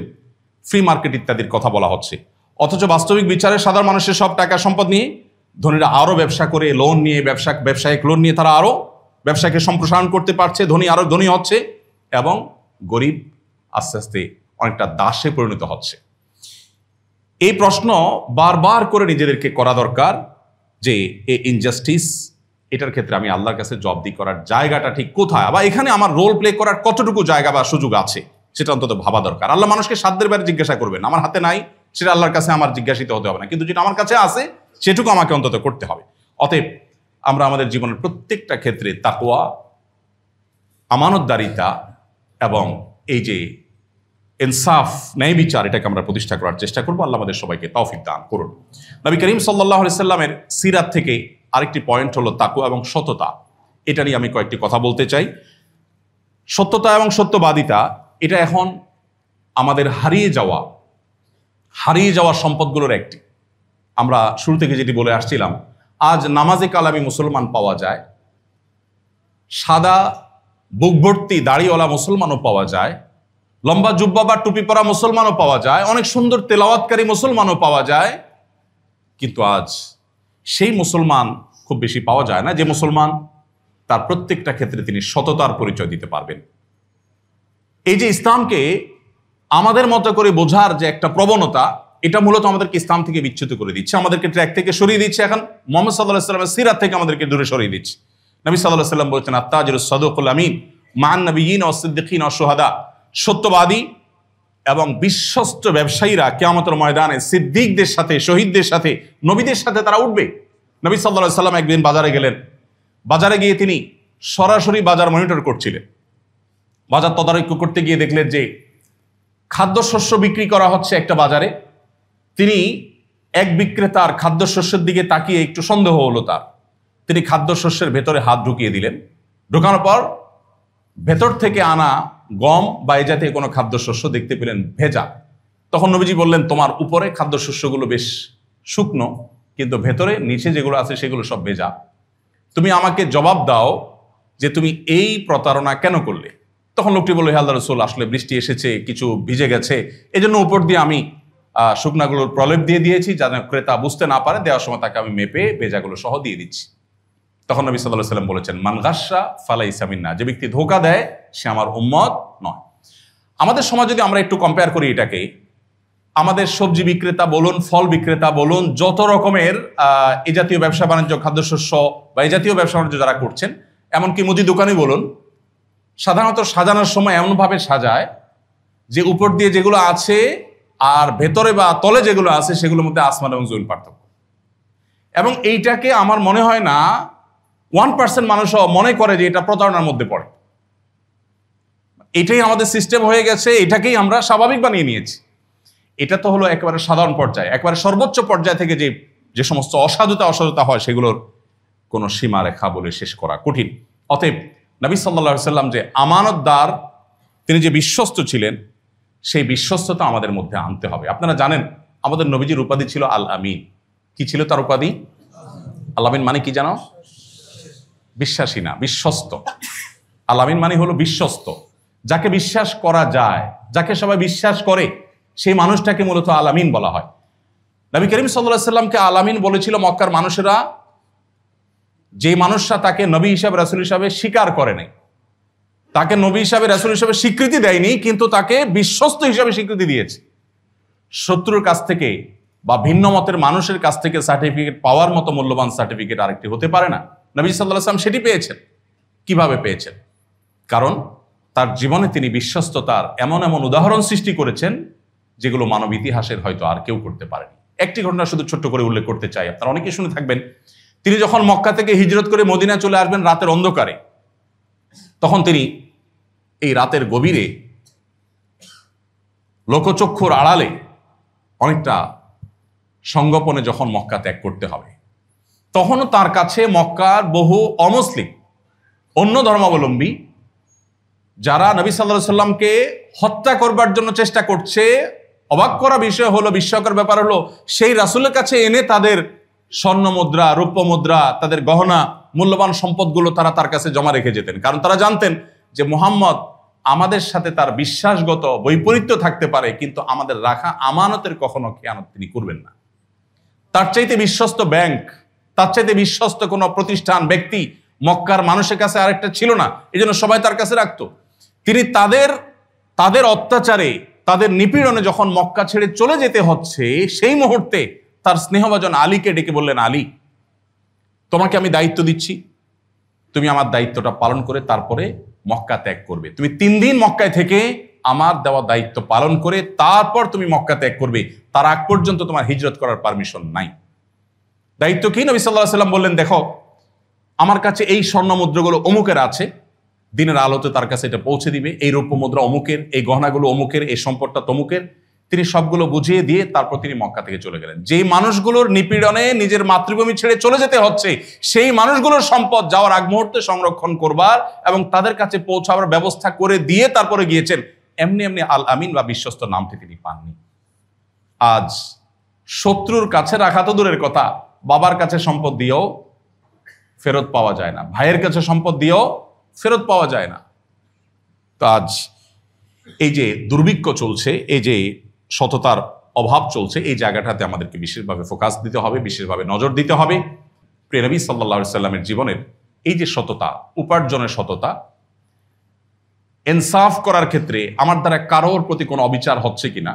ফ্রি মার্কেট ইত্যাদির কথা বলা হচ্ছে, অথচ বাস্তবিক বিচারে সাধারণ মানুষের সব টাকা সম্পদ নিয়ে ধনীরা আরো ব্যবসা করে, লোন নিয়ে, ব্যবসায়িক লোন নিয়ে তারা আরো ব্যবসাকে সম্প্রসারণ করতে পারছে, ধনী আরো ধনী হচ্ছে, এবং গরিব আস্তে আস্তে অনেকটা দাসে পরিণত হচ্ছে। এই প্রশ্ন বারবার করে নিজেদেরকে করা দরকার যে এই ইনজাস্টিস, এটার ক্ষেত্রে আমি আল্লাহর কাছে জবাবদিহি করার জায়গাটা ঠিক কোথায়, বা এখানে আমার রোল প্লে করার কতটুকু জায়গা বা সুযোগ আছে, সেটা অন্তত ভাবা দরকার। আল্লাহ মানুষকে সাধ্যের বাইরে জিজ্ঞাসা করবেন, আমার হাতে নাই সেটা আল্লাহর কাছে আমার জিজ্ঞাসিত হতে হবে না, কিন্তু যেটা আমার কাছে আছে সেটুকু আমাকে অন্তত করতে হবে। অতএব আমরা আমাদের জীবনের প্রত্যেকটা ক্ষেত্রে তাকওয়া, আমানতদারিতা এবং এই যে ইনসাফ, ন্যায় বিচার, এটাকে আমরা প্রতিষ্ঠা করার চেষ্টা করবো। আল্লাহ আমাদের সবাইকে তৌফিক দান করুন। নবী করিম সাল্লাল্লাহু আলাইহি সাল্লামের সিরাত থেকে আরেকটি পয়েন্ট হলো তাকওয়া এবং সততা। এটা নিয়ে আমি কয়েকটি কথা বলতে চাই। সত্যতা এবং সত্যবাদিতা, এটা এখন আমাদের হারিয়ে যাওয়া সম্পদগুলোর একটি। আমরা শুরু থেকে যেটি বলে আসছিলাম, আজ নামাজে কালামি মুসলমান পাওয়া যায়, সাদা বুক ভর্তি দাড়িওয়ালা মুসলমানও পাওয়া যায়, লম্বা জুব্বা বা টুপি পরা মুসলমানও পাওয়া যায়, অনেক সুন্দর তেলাওয়াতকারী মুসলমানও পাওয়া যায়, কিন্তু আজ সেই মুসলমান খুব বেশি পাওয়া যায় না যে মুসলমান তার প্রত্যেকটা ক্ষেত্রে তিনি সততার পরিচয় দিতে পারবেন। এই যে ইসলামকে আমাদের মতো করে বোঝার যে একটা প্রবণতা, এটা মূলত আমাদেরকে ইসলাম থেকে বিচ্যুত করে দিচ্ছে, আমাদেরকে ট্র্যাক থেকে সরিয়ে দিচ্ছে। এখন মুহাম্মদ সাল্লাল্লাহু আলাইহি ওয়াসাল্লামের সিরাত থেকে আমাদেরকে দূরে সরিয়ে দিচ্ছে। নবী সাল্লাল্লাহু আলাইহি ওয়াসাল্লাম বলেছেন, আত-তাজিরুস সাদুকুল আমিন মান নবিয়্যিন ওয়াস সিদ্দিকিন ওয়াশ শুহাদা, সত্যবাদী এবং বিশ্বস্ত ব্যবসায়ীরা কিয়ামতের ময়দানে সিদ্দিকদের সাথে, শহীদদের সাথে, নবীদের সাথে তারা উঠবে। নবী সাল্লাল্লাহু আলাইহি ওয়াসাল্লাম একদিন বাজারে গেলেন। বাজারে গিয়ে তিনি সরাসরি বাজার মনিটর করছিলেন। বাজার তদারকি করতে গিয়ে দেখলেন যে খাদ্যশস্য বিক্রি করা হচ্ছে একটা বাজারে। তিনি এক বিক্রেতার খাদ্যশস্যের দিকে তাকিয়ে একটু সন্দেহ হলো তার। তিনি খাদ্যশস্যের ভেতরে হাত ঢুকিয়ে দিলেন। ঢোকানোর পর ভেতর থেকে আনা গম বা এই জাতীয় কোনো খাদ্যশস্য দেখতে পেলেন ভেজা। তখন নবীজি বললেন, তোমার উপরে খাদ্যশস্যগুলো বেশ শুকনো, কিন্তু ভেতরে নিচে যেগুলো আছে সেগুলো সব ভেজা। তুমি আমাকে জবাব দাও যে তুমি এই প্রতারণা কেন করলে? তখন লোকটি বলল, হে আল্লাহর রাসূল, আসলে বৃষ্টি এসেছে, কিছু ভিজে গেছে, এজন্য উপর দিয়ে আমি শুকনাগুলোর প্রলেপ দিয়ে দিয়েছি, যাতে ক্রেতা বুঝতে না পারে। দেওয়ার সময় তাকে আমি মেপে ভেজাগুলো সহ দিয়ে দিচ্ছি। তখন নবী সাল্লাল্লাহু আলাইহি ওয়াসাল্লাম বলেছেন, মান গাশশা ফালাইসা মিন্না, যে ব্যক্তি ধোঁকা দেয় সে আমার উম্মত নয়। আমাদের সমাজ যদি আমরা একটু কম্পেয়ার করি এটাকে, আমাদের সবজি বিক্রেতা বলুন, ফল বিক্রেতা বলুন, যত রকমের এই জাতীয় ব্যবসা বাণিজ্য, খাদ্যশস্য বা এই জাতীয় ব্যবসা বাণিজ্য যারা করছেন, এমনকি মুদি দোকানই বলুন, সাধারণত সাজানোর সময় এমনভাবে সাজায় যে উপর দিয়ে যেগুলো আছে আর ভেতরে বা তলে যেগুলো আছে সেগুলোর মধ্যে আসমান এবং জমিন পার্থক্য। এবং এইটাকে আমার মনে হয় না 1% মানুষও মনে করে যে এটা প্রতারণার মধ্যে পড়ে। এটাই আমাদের সিস্টেম হয়ে গেছে, এটাকেই আমরা স্বাভাবিক বানিয়ে নিয়েছি। এটা তো হলো একেবারে সাধারণ পর্যায়ে। একেবারে সর্বোচ্চ পর্যায় থেকে যে সমস্ত অসাধুতা হয় সেগুলোর কোনো সীমারেখা বলে শেষ করা কঠিন। অতএব নবী সাল্লাল্লাহু আলাইহি ওয়াসাল্লাম যে আমানতদার, তিনি যে বিশ্বস্ত ছিলেন, সেই বিশ্বস্ততা আমাদের মধ্যে আনতে হবে। আপনারা জানেন আমাদের নবীজির উপাধি ছিল আল আমিন। কি ছিল তার উপাধি? আল আমিন মানে কি জানো? বিশ্বাসী না, বিশ্বস্ত। আল আমিন মানে হলো বিশ্বস্ত, যাকে বিশ্বাস করা যায়, যাকে সবাই বিশ্বাস করে, সেই মানুষটাকে মূলত আল আমিন বলা হয়। নবী করিম সাল্লাল্লাহু আলাইহি ওয়াসাল্লামকে আল আমিন বলেছিল মক্কার মানুষেরা, যে মানুষরা তাকে নবী হিসাবে, রাসূল হিসাবে স্বীকার করে নাই, তাকে নবী হিসাবে, রাসূল হিসাবে স্বীকৃতি দেয়নি, কিন্তু তাকে বিশ্বস্ত হিসাবে স্বীকৃতি দিয়েছে। শত্রুর কাছ থেকে বা ভিন্ন মতের মানুষের কাছ থেকে সার্টিফিকেট পাওয়ার মতো মূল্যবান সার্টিফিকেট আরেকটি হতে পারে না। নবী সাল্লাল্লাহু আলাইহি ওয়াসাল্লাম সেটি পেয়েছেন। কিভাবে পেয়েছেন? কারণ তার জীবনে তিনি বিশ্বস্ততার এমন এমন উদাহরণ সৃষ্টি করেছেন যেগুলো মানব ইতিহাসের হয়তো আর কেউ করতে পারেনি। একটি ঘটনা শুধু ছোট্ট করে উল্লেখ করতে চাই, আপনারা অনেকেই শুনে থাকবেন। তিনি যখন মক্কা থেকে হিজরত করে মদিনায় চলে আসবেন রাতের অন্ধকারে, তখন তিনি এই রাতের গভীরে লোকচক্ষুর আড়ালে অনেকটা সংগোপনে যখন মক্কা ত্যাগ করতে হবে, তখনও তার কাছে মক্কার বহু অমুসলিম, অন্য ধর্মাবলম্বী, যারা নবী সাল্লাল্লাহু আলাইহি ওয়াসাল্লামকে হত্যা করবার জন্য চেষ্টা করছে, অবাক করা বিষয় হলো, বিস্ময়কর ব্যাপার হলো, সেই রাসূলের কাছে এনে তাদের স্বর্ণ মুদ্রা, রৌপ্য মুদ্রা, তাদের গহনা, মূল্যবান সম্পদগুলো তারা তার কাছে জমা রেখে যেতেন। কারণ তারা জানতেন যে মুহাম্মদ আমাদের সাথে তার বিশ্বাসগত বৈপরীত্য থাকতে পারে, কিন্তু আমাদের রাখা আমানতের কখনো খেয়ানত তিনি করবেন না। তার চাইতে বিশ্বস্ত ব্যাংক, তার চাইতে বিশ্বস্ত কোনো প্রতিষ্ঠান, ব্যক্তি মক্কার মানুষের কাছে আরেকটা ছিল না। এই জন্য সবাই তার কাছে রাখতো। তিনি তাদের অত্যাচারে, তাদের নিপীড়নে যখন মক্কা ছেড়ে চলে যেতে হচ্ছে, সেই মুহূর্তে তার স্নেহভাজন আলীকে ডেকে বললেন, আলী, তোমাকে আমি দায়িত্ব দিচ্ছি, তুমি আমার দায়িত্বটা পালন করে তারপরে মক্কা ত্যাগ করবে। তুমি 3 দিন মক্কায় থেকে আমার দেওয়া দায়িত্ব পালন করে তারপর তুমি মক্কা ত্যাগ করবে। তার আগ পর্যন্ত তোমার হিজরত করার পারমিশন নাই। দায়িত্ব কি? নবী সাল্লাল্লাহু আলাইহি ওয়াসাল্লাম বললেন, দেখো, আমার কাছে এই স্বর্ণ মুদ্রাগুলো অমুকের আছে, দিনের আলোতে তার কাছে এটা পৌঁছে দিবে। এই রৌপ্য মুদ্রা অমুকের, এই গহনাগুলো অমুকের, এই সম্পদটা তমুকের। তিনি সবগুলো বুঝিয়ে দিয়ে তারপর তিনি মক্কা থেকে চলে গেলেন। যেই মানুষগুলোর নিপীড়নে নিজের মাতৃভূমি ছেড়ে চলে যেতে হচ্ছে, সেই মানুষগুলোর সম্পদ যাওয়ার আগ মুহূর্তে সংরক্ষণ করবার এবং তাদের কাছে পৌঁছাবার ব্যবস্থা করে দিয়ে তারপরে গিয়েছেন। এমনি এমনি আল আমিন বা বিশ্বস্ত নামটি তিনি পাননি। আজ শত্রুর কাছে রাখা তো দূরের কথা, বাবার কাছে সম্পদ দিয়েও ফেরত পাওয়া যায় না, ভাইয়ের কাছে সম্পদ দিয়েও ফেরত পাওয়া যায় না। তো আজ এই যে দুর্ভিক্ষ চলছে, এই যে সততার অভাব চলছে, এই জায়গাটাতে আমাদেরকে বিশেষভাবে ফোকাস দিতে হবে, বিশেষভাবে নজর দিতে হবে। প্রিয় নবী সাল্লাল্লাহু আলাইহি সাল্লামের জীবনের এই যে সততা, উপার্জনের সততা, ইনসাফ করার ক্ষেত্রে আমার দ্বারা কারোর প্রতি কোনো অবিচার হচ্ছে কিনা,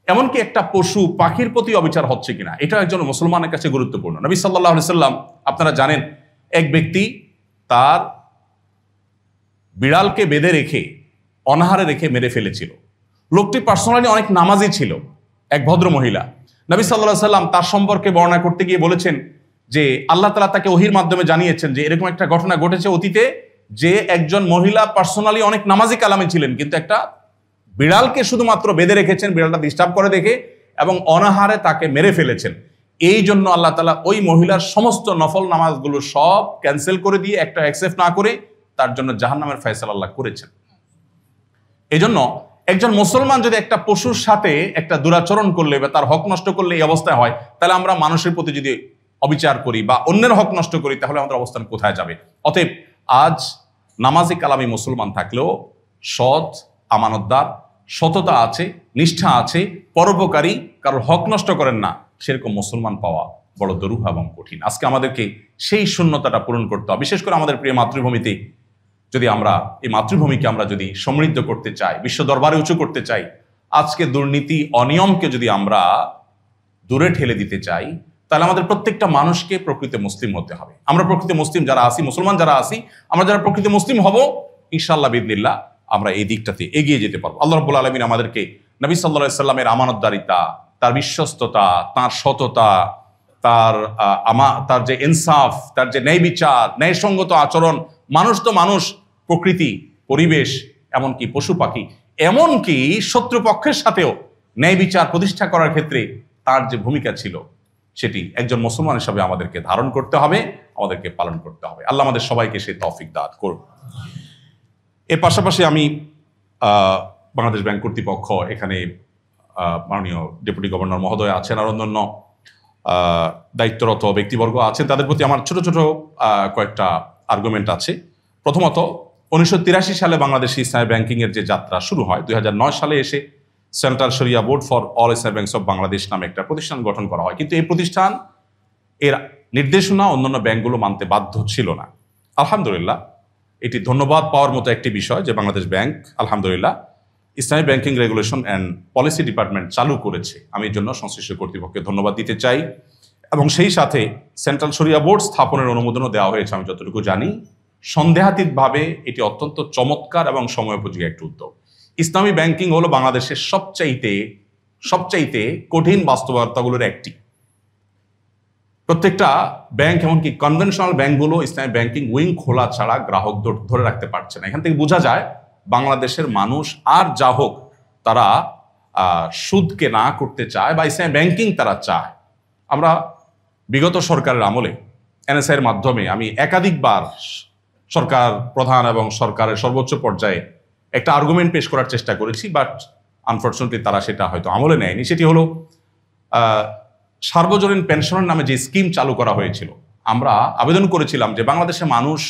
এমনকি একটা পশু পাখির প্রতি অবিচার হচ্ছে কিনা, এটা একজন মুসলমানের কাছে গুরুত্বপূর্ণ। নবী সাল্লাল্লাহু আলাইহি সাল্লাম, আপনারা জানেন, এক ব্যক্তি তার বিড়ালকে বেঁধে রেখে অনাহারে রেখে মেরে ফেলেছিল। লোকটি পার্সোনালি অনেক নামাজি ছিল, এক ভদ্র মহিলা। নবী সাল্লাল্লাহু আলাইহি সাল্লাম তার সম্পর্কে বর্ণনা করতে গিয়ে বলেছেন যে আল্লাহ তাআলা তাকে ওহীর মাধ্যমে জানিয়েছেন যে এরকম একটা ঘটনা ঘটেছে অতীতে, যে একজন মহিলা পার্সোনালি অনেক নামাজি কালামে ছিলেন, কিন্তু একটা বিড়ালকে শুধুমাত্র বেঁধে রেখেছেন, বিড়ালটা ডিস্টার্ব করে দেখে, এবং অনাহারে তাকে মেরে ফেলেছেন। এই জন্য আল্লাহ তাআলা ওই মহিলার সমস্ত নফল নামাজগুলো সব ক্যান্সেল করে দিয়ে, একটা অ্যাকসেপ্ট না করে, তার জন্য জাহান্নামের ফয়সালা আল্লাহ করেছেন। এই জন্য একজন মুসলমান যদি একটা পশুর সাথে একটা দুরাচরণ করলে বা তার হক নষ্ট করলে এই অবস্থায় হয়, তাহলে আমরা মানুষের প্রতি যদি অবিচার করি বা অন্যের হক নষ্ট করি, তাহলে আমাদের অবস্থান কোথায় যাবে? অতএব আজ নামাজি কালামি মুসলমান থাকলেও সৎ, আমানতদার, সততা আছে, নিষ্ঠা আছে, পরোপকারী, কারোর হক নষ্ট করেন না, সেরকম মুসলমান পাওয়া বড় দুরূহ এবং কঠিন। আজকে আমাদেরকে সেই শূন্যতাটা পূরণ করতে হবে। বিশেষ করে আমাদের প্রিয় মাতৃভূমিতে যদি আমরা এই মাতৃভূমিকে আমরা যদি সমৃদ্ধ করতে চাই, বিশ্ব দরবারে উঁচু করতে চাই, আজকে দুর্নীতি অনিয়মকে যদি আমরা দূরে ঠেলে দিতে চাই, তাহলে আমাদের প্রত্যেকটা মানুষকে প্রকৃত মুসলিম হতে হবে। আমরা প্রকৃত মুসলিম যারা আছি, মুসলমান যারা আছি, আমরা যারা প্রকৃত মুসলিম হব, ইনশাআল্লাহ বিইذনিল্লাহ আমরা এই দিকটাতে এগিয়ে যেতে পারবো। আল্লাহ রাব্বুল আলামিন আমাদেরকে নবী সাল্লাল্লাহু আলাইহি সাল্লামের আমানতদারিতা, তার বিশ্বস্ততা, তার সততা, তার যে ইনসাফ, তার যে ন্যায় বিচার, ন্যায়সঙ্গত আচরণ, মানুষ তো মানুষ, প্রকৃতি, পরিবেশ, এমনকি পশু পাখি, এমনকি শত্রুপক্ষের সাথেও ন্যায় বিচার প্রতিষ্ঠা করার ক্ষেত্রে তার যে ভূমিকা ছিল, সেটি একজন মুসলমান হিসাবে আমাদেরকে ধারণ করতে হবে, আমাদেরকে পালন করতে হবে। আল্লাহ আমাদের সবাইকে সেই তৌফিক দান করুন। এর পাশাপাশি আমি বাংলাদেশ ব্যাংক কর্তৃপক্ষ, এখানে মাননীয় ডেপুটি গভর্নর মহোদয় আছেন, আর অন্যান্য দায়িত্বরত ব্যক্তিবর্গ আছেন, তাদের প্রতি আমার ছোট ছোট কয়েকটা আর্গুমেন্ট আছে। প্রথমত, 1983 সালে বাংলাদেশে ইসলামী ব্যাংকিংয়ের যে যাত্রা শুরু হয়, 2009 সালে এসে সেন্ট্রাল শরিয়া board for all Islamic banks of Bangladesh নামে একটা প্রতিষ্ঠান গঠন করা হয়। কিন্তু এই প্রতিষ্ঠান এর নির্দেশনা অন্যান্য ব্যাংকগুলো মানতে বাধ্য ছিল না। আলহামদুলিল্লাহ, এটি ধন্যবাদ পাওয়ার মতো একটি বিষয় যে বাংলাদেশ ব্যাংক আলহামদুলিল্লাহ Islamic banking regulation and policy department চালু করেছে। আমি এর জন্য সংশ্লিষ্ট কর্তৃপক্ষকে ধন্যবাদ দিতে চাই। এবং সেই সাথে সেন্ট্রাল শরিয়া বোর্ড স্থাপনের অনুমোদনও দেওয়া হয়েছে। আমি যতটুকু জানি, সন্দেহাতীতভাবে এটি অত্যন্ত চমৎকার এবং সময়োপযোগী একটি উদ্যোগ। ইসলামী ব্যাংকিং হলো বাংলাদেশের সবচাইতে কঠিন বাস্তবতাগুলোর একটি। প্রত্যেকটা ব্যাংক, এমনকি কনভেনশনাল ব্যাংকগুলো ইসলামী ব্যাংকিং উইং খোলা ছাড়া গ্রাহক ধরে রাখতে পারছে না। এখান থেকে বোঝা যায় বাংলাদেশের মানুষ আর যা হোক, তারা সুদকে না করতে চায় বা ইসলামী ব্যাংকিং তারা চায়। আমরা বিগত সরকারের আমলে এনএসআই এর মাধ্যমে আমি একাধিকবার সরকার প্রধান এবং সরকারের সর্বোচ্চ পর্যায়ে একটা আর্গুমেন্ট পেশ করার চেষ্টা করেছি, বাট আনফর্চুনেটলি তারা সেটা হয়তো আমলে নেয়নি। সেটি হলো সার্বজনীন পেনশনের নামে যে স্কিম চালু করা হয়েছিল। আমরা আবেদন করেছিলাম যে বাংলাদেশের মানুষ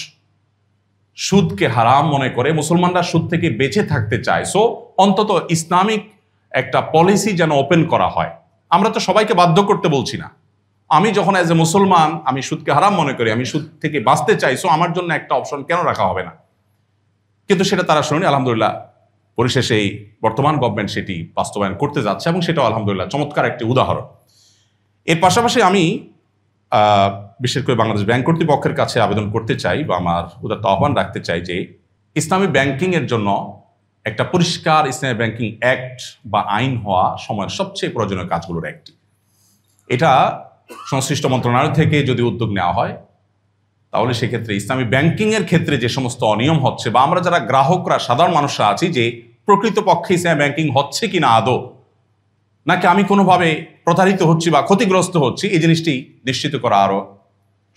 সুদকে হারাম মনে করে, মুসলমানরা সুদ থেকে বেঁচে থাকতে চায়, সো অন্তত ইসলামিক একটা পলিসি যেন ওপেন করা হয়। আমরা তো সবাইকে বাধ্য করতে বলছি না। আমি যখন অ্যাজ এ মুসলমান আমি সুদকে হারাম মনে করি, আমি সুদ থেকে বাঁচতে চাই, সো আমার জন্য একটা অপশন কেন রাখা হবে না? কিন্তু সেটা তারা শুনেনি। আলহামদুলিল্লাহ, পরিশেষে এই বর্তমান গভর্নমেন্ট সেটি বাস্তবায়ন করতে যাচ্ছে এবং সেটাও আলহামদুলিল্লাহ চমৎকার একটি উদাহরণ। এর পাশাপাশি আমি বিশেষ করে বাংলাদেশ ব্যাংক কর্তৃপক্ষের কাছে আবেদন করতে চাই বা আমার উদাত্ত আহ্বান রাখতে চাই যে ইসলামী ব্যাংকিংয়ের জন্য একটা পরিষ্কার ইসলামী ব্যাংকিং অ্যাক্ট বা আইন হওয়া সময়ের সবচেয়ে প্রয়োজনীয় কাজগুলোর একটি। এটা সংশ্লিষ্ট মন্ত্রণালয় থেকে যদি উদ্যোগ নেওয়া হয়, তাহলে সেক্ষেত্রে ইসলামী ব্যাংকিংয়ের ক্ষেত্রে যে সমস্ত অনিয়ম হচ্ছে, বা আমরা যারা গ্রাহকরা সাধারণ মানুষরা আছি, যে প্রকৃতপক্ষে ইসলামী ব্যাংকিং হচ্ছে কিনা আদৌ, নাকি আমি কোনোভাবে প্রতারিত হচ্ছি বা ক্ষতিগ্রস্ত হচ্ছি, এই জিনিসটি নিশ্চিত করা আরও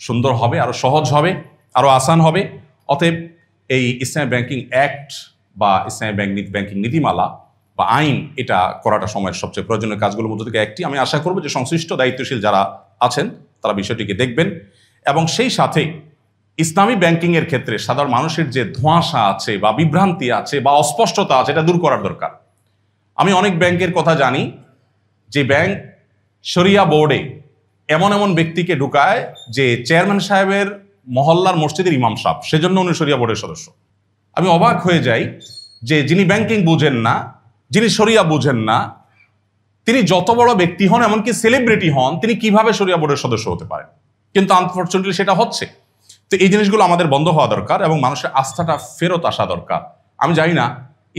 সুন্দর হবে, আরও সহজ হবে, আরও আসান হবে। অতএব এই ইসলামী ব্যাংকিং অ্যাক্ট বা ইসলামী ব্যাংকিং নীতিমালা বা আইন, এটা করাটা সময়ের সবচেয়ে প্রয়োজনীয় কাজগুলোর মধ্যে থেকে একটি। আমি আশা করব যে সংশ্লিষ্ট দায়িত্বশীল যারা আছেন তারা বিষয়টিকে দেখবেন এবং সেই সাথে ইসলামী ব্যাংকিং এর ক্ষেত্রে সাধারণ মানুষের যে ধোঁয়াশা আছে বা বিভ্রান্তি আছে বা অস্পষ্টতা আছে এটা দূর করার দরকার। আমি অনেক ব্যাংকের কথা জানি যে ব্যাংক শরিয়া বোর্ডে এমন এমন ব্যক্তিকে ঢুকায় যে চেয়ারম্যান সাহেবের মহল্লার মসজিদের ইমাম সাহেব, সেজন্য উনি শরিয়া বোর্ডের সদস্য। আমি অবাক হয়ে যাই যে যিনি ব্যাংকিং বুঝেন না, যিনি শরিয়া বুঝেন না, তিনি যত বড় ব্যক্তি হন, এমনকি সেলিব্রিটি হন, তিনি কিভাবে শরিয়া বোর্ডের সদস্য হতে পারেন? কিন্তু আনফরচুনেটলি সেটা হচ্ছে। তো এই জিনিসগুলো আমাদের বন্ধ হওয়া দরকার এবং মানুষের আস্থাটা ফেরত আসা দরকার। আমি জানি না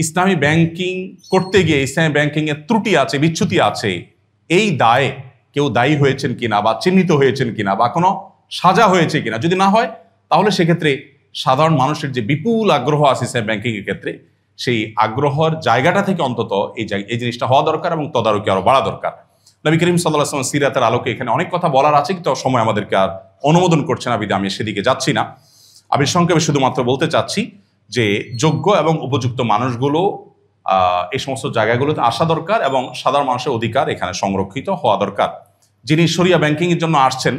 ইসলামী ব্যাংকিং করতে গিয়ে ইসলামী ব্যাংকিং এর ত্রুটি আছে, বিচ্যুতি আছে, এই দায়ে কেউ দায়ী হয়েছেন কিনা বা চিহ্নিত হয়েছেন কিনা বা কোনো সাজা হয়েছে কিনা, যদি না হয় তাহলে সেক্ষেত্রে সাধারণ মানুষের যে বিপুল আগ্রহ আছে ইসলামী ব্যাংকিং এর ক্ষেত্রে, সেই আগ্রহের জায়গাটা থেকে অন্তত এই জিনিসটা হওয়া দরকার এবং তদারকি আরো বাড়া দরকার। নবী করিম সাল্লাল্লাহু আলাইহি ওয়াসাল্লাম সিরাতের আলোকে এখানে অনেক কথা বলার আছে, কিন্তু সময় আমাদেরকে আর অনুমোদন করছে না, বিধায় আমি সেদিকে যাচ্ছি না। আমি সংক্ষেপে শুধুমাত্র বলতে চাচ্ছি যে যোগ্য এবং উপযুক্ত মানুষগুলো এই সমস্ত জায়গাগুলোতে আসা দরকার এবং সাধারণ মানুষের অধিকার এখানে সংরক্ষিত হওয়া দরকার। যিনি শরিয়া ব্যাংকিং এর জন্য আসছেন,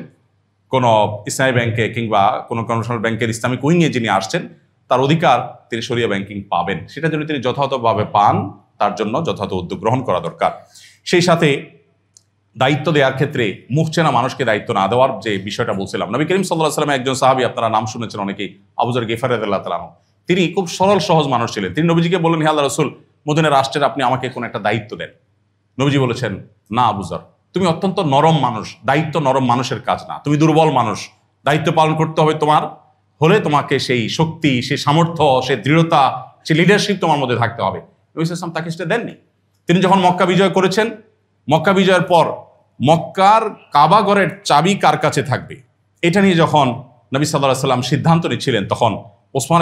কোনো ইসলামী ব্যাংকে কিংবা কোনো কমার্শিয়াল ব্যাংকের ইসলামিক উইংয়ে যিনি আসছেন, তার অধিকার তিনি শরিয়া ব্যাংকিং পাবেন, সেটা যদি তিনি যথাযথভাবে পান তার জন্য যথাযথ উদ্যোগ গ্রহণ করা দরকার। সেই সাথে দায়িত্ব দেওয়ার ক্ষেত্রে মুখ চেনা মানুষকে দায়িত্ব না দেওয়ার যে বিষয়টা বলছিলাম, নবী করিম সাল্লাল্লাহু আলাইহি ওয়াসাল্লাম একজন সাহাবী, আপনারা নাম শুনেছেন অনেকেই, আবু যর গিফারি রাদিয়াল্লাহু তাআলা আনহু। তিনি খুব সরল সহজ মানুষ ছিলেন। তিনি নবীজিকে বললেন, হে আল্লাহর রাসূল, মদিনা রাষ্ট্রের আপনি আমাকে কোন একটা দায়িত্ব দেন। নবীজি বলেছেন, না আবু যর, তুমি অত্যন্ত নরম মানুষ, দায়িত্ব নরম মানুষের কাজ না, তুমি দুর্বল মানুষ, দায়িত্ব পালন করতে হবে তোমার হলে তোমাকে সেই শক্তি, সেই সামর্থ্য, সেই দৃঢ়তা, সেই লিডারশিপ তোমার মধ্যে থাকতে হবে। নবী সাল্লাল্লাহু আলাইহি ওয়াসাল্লাম তাকে সেটা দেননি। তিনি যখন মক্কা বিজয় করেছেন, মক্কা বিজয়ের পর মক্কার কাবাগরের চাবি কার কাছে থাকবে এটা নিয়ে যখন নবী সাল্লাল্লাহু আলাইহি ওয়াসাল্লাম সিদ্ধান্ত নিচ্ছিলেন, তখন ওসমান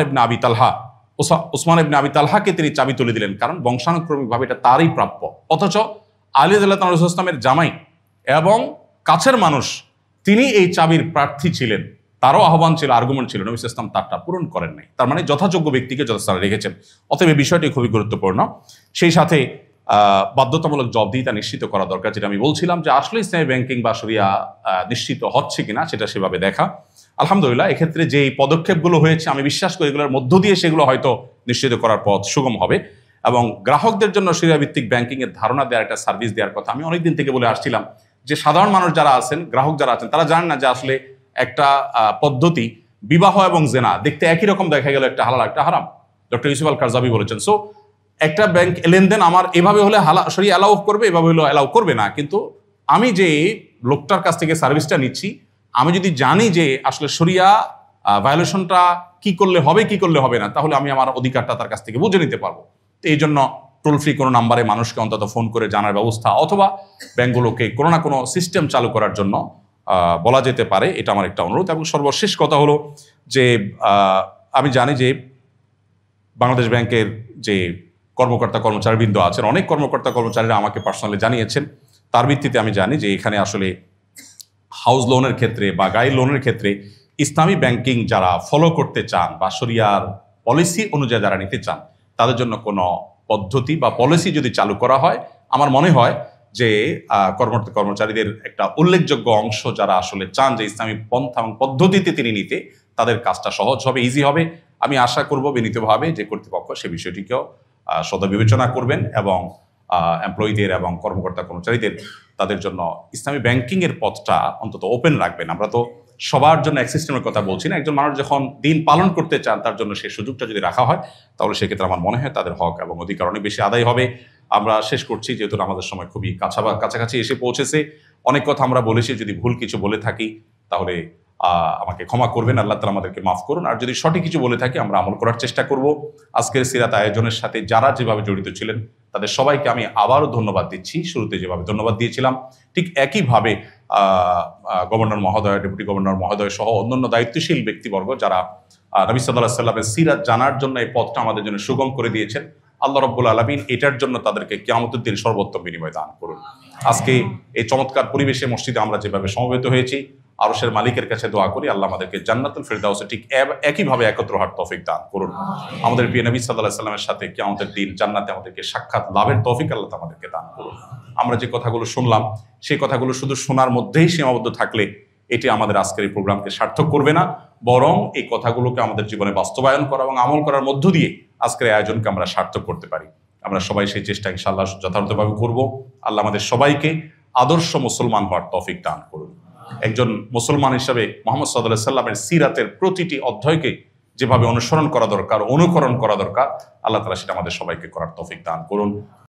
ইবনে আবি তালহাকে তিনি চাবি তুলে দিলেন, কারণ বংশানুক্রমিকভাবে এটা তারই প্রাপ্য। অথচ আলী রাদিয়াল্লাহু তাআলা ইসলামের জামাই এবং কাছের মানুষ, তিনি এই চাবির প্রার্থী ছিলেন, তারও আহ্বান ছিল, আর্গুমেন্ট ছিল, নবী সাল্লাল্লাহু আলাইহি ওয়াসাল্লাম তারটা পূরণ করেন নাই। তার মানে যথাযোগ্য ব্যক্তিকে যথাস্থানে রেখেছেন। অতএব এই বিষয়টি খুবই গুরুত্বপূর্ণ। সেই সাথে বাধ্যতামূলক জবাবদিহিতা নিশ্চিত করা দরকার, যেটা আমি বলছিলাম যে আসলে ইসলামী ব্যাংকিং বা শরিয়া নিশ্চিত হচ্ছে কিনা সেটা সেভাবে দেখা। আলহামদুলিল্লাহ, এক্ষেত্রে যে পদক্ষেপগুলো হয়েছে আমি বিশ্বাস করি এগুলোর মধ্য দিয়ে সেগুলো হয়তো নিশ্চিত করার পথ সুগম হবে এবং গ্রাহকদের জন্য শরিয়া ভিত্তিক ব্যাংকিং এর ধারণা দেওয়ার, একটা সার্ভিস দেওয়ার কথা আমি অনেকদিন থেকে বলে আসছিলাম যে সাধারণ মানুষ যারা আছেন, গ্রাহক যারা আছেন, তারা জানেন না যে আসলে একটা পদ্ধতি, বিবাহ এবং জেনা দেখতে একই রকম দেখা গেল, একটা হালাল একটা হারাম। ডক্টর ইউসুফ আল কারজাবি বলেছেন। সো একটা ব্যাংক লেনদেন আমার এভাবে হলে শরিয়া অ্যালাউ করবে, এভাবে হলে অ্যালাউ করবে না, কিন্তু আমি যে লোকটার কাছ থেকে সার্ভিসটা নিচ্ছি, আমি যদি জানি যে আসলে শরিয়া ভায়োলেশনটা কি করলে হবে কি করলে হবে না, তাহলে আমি আমার অধিকারটা তার কাছ থেকে বুঝে নিতে পারবো। তো এই জন্য টোল ফ্রি কোনো নাম্বারে মানুষকে অন্তত ফোন করে জানার ব্যবস্থা, অথবা ব্যাংকগুলোকে কোনো না কোনো সিস্টেম চালু করার জন্য বলা যেতে পারে, এটা আমার একটা অনুরোধ। এবং সর্বশেষ কথা হলো যে আমি জানি যে বাংলাদেশ ব্যাংকের যে কর্মকর্তা কর্মচারীবৃন্দ আছেন, অনেক কর্মকর্তা কর্মচারীরা আমাকে পার্সোনালি জানিয়েছেন, তার ভিত্তিতে আমি জানি যে এখানে আসলে হাউস লোনের ক্ষেত্রে বা গাড়ি লোনের ক্ষেত্রে ইসলামী ব্যাংকিং যারা ফলো করতে চান বা শরিয়ার পলিসি অনুযায়ী যারা নিতে চান, তাদের জন্য কোনো পদ্ধতি বা পলিসি যদি চালু করা হয়, আমার মনে হয় যে কর্মচারীদের একটা উল্লেখযোগ্য অংশ যারা আসলে চান যে ইসলামী পন্থা এবং পদ্ধতিতে তিনি নিতে, তাদের কাজটা সহজ হবে, ইজি হবে। আমি আশা করব বিনীতভাবে যে কর্তৃপক্ষ সে বিষয়টিকেও সদা বিবেচনা করবেন এবং এমপ্লয়ীদের এবং কর্মকর্তা কর্মচারীদের তাদের জন্য ইসলামী ব্যাংকিং এর পথটা অন্তত ওপেন রাখবেন। আমরা তো সবার জন্য এক সিস্টেমের কথা বলছি না, একজন মানুষ যখন দিন পালন করতে চান তার জন্য সেই সুযোগটা যদি রাখা হয়, তাহলে সেক্ষেত্রে আমার মনে হয় তাদের হক এবং অধিকার অনেক বেশি আদায় হবে। আমরা শেষ করছি, যেহেতু আমাদের সময় খুবই কাছাকাছি এসে পৌঁছেছে। অনেক কথা আমরা বলেছি, যদি ভুল কিছু বলে থাকি তাহলে আমাকে ক্ষমা করবেন, আল্লাহ তাআলা আমাদেরকে মাফ করুন। আর যদি সঠিক কিছু বলে থাকি আমরা আমল করার চেষ্টা করব। আজকের সিরাত আয়োজনের সাথে যারা যেভাবে জড়িত ছিলেন তাদের সবাইকে আমি আবারও ধন্যবাদ দিচ্ছি। শুরুতে যেভাবে ধন্যবাদ দিয়েছিলাম, ঠিক একইভাবে গভর্নর মহোদয়, ডেপুটি গভর্নর মহোদয় সহ অন্যান্য দায়িত্বশীল ব্যক্তিবর্গ যারা নবী সাল্লাল্লাহু আলাইহি ওয়াসাল্লামের সিরাত জানার জন্য এই পথটা আমাদের জন্য সুগম করে দিয়েছেন, আল্লাহ রাব্বুল আলামিন এটার জন্য তাদেরকে কিয়ামতের দিন সর্বোত্তম বিনিময় দান করুন। আজকে এই চমৎকার পরিবেশে মসজিদে আমরা যেভাবে সমবেত হয়েছি, আরশের মালিকের কাছে দোয়া করি আল্লাহ আমাদেরকে জান্নাতুল ফিরদাউসে ঠিক একইভাবে একত্র হওয়ার তৌফিক দান করুন। আমাদের প্রিয় নবী সাল্লাল্লাহু আলাইহি ওয়াসাল্লামের সাথে কিয়ামতের দিন জান্নাতে আমাদেরকে সাক্ষাৎ লাভের তৌফিক আল্লাহ আমাদেরকে দান করুন। আমরা যে কথাগুলো শুনলাম সেই কথাগুলো শুধু শোনার মধ্যেই সীমাবদ্ধ থাকলে এটি আমাদের আজকের এই প্রোগ্রামকে সার্থক করবে না, বরং এই কথাগুলোকে আমাদের জীবনে বাস্তবায়ন করা এবং আমল করার মধ্য দিয়ে আজকের এই আয়োজনকে আমরা সার্থক করতে পারি। আমরা সবাই সেই চেষ্টা ইনশাআল্লাহ যথাযথভাবে করব। আল্লাহ আমাদের সবাইকে আদর্শ মুসলমান হওয়ার তৌফিক দান করুন। একজন মুসলমান হিসাবে মুহাম্মদ সাল্লাল্লাহু আলাইহি সাল্লামের সিরাতের প্রতিটি অধ্যায়কে যেভাবে অনুসরণ করা দরকার, অনুকরণ করা দরকার, আল্লাহ তাআলা সেটা আমাদের সবাইকে করার তৌফিক দান করুন।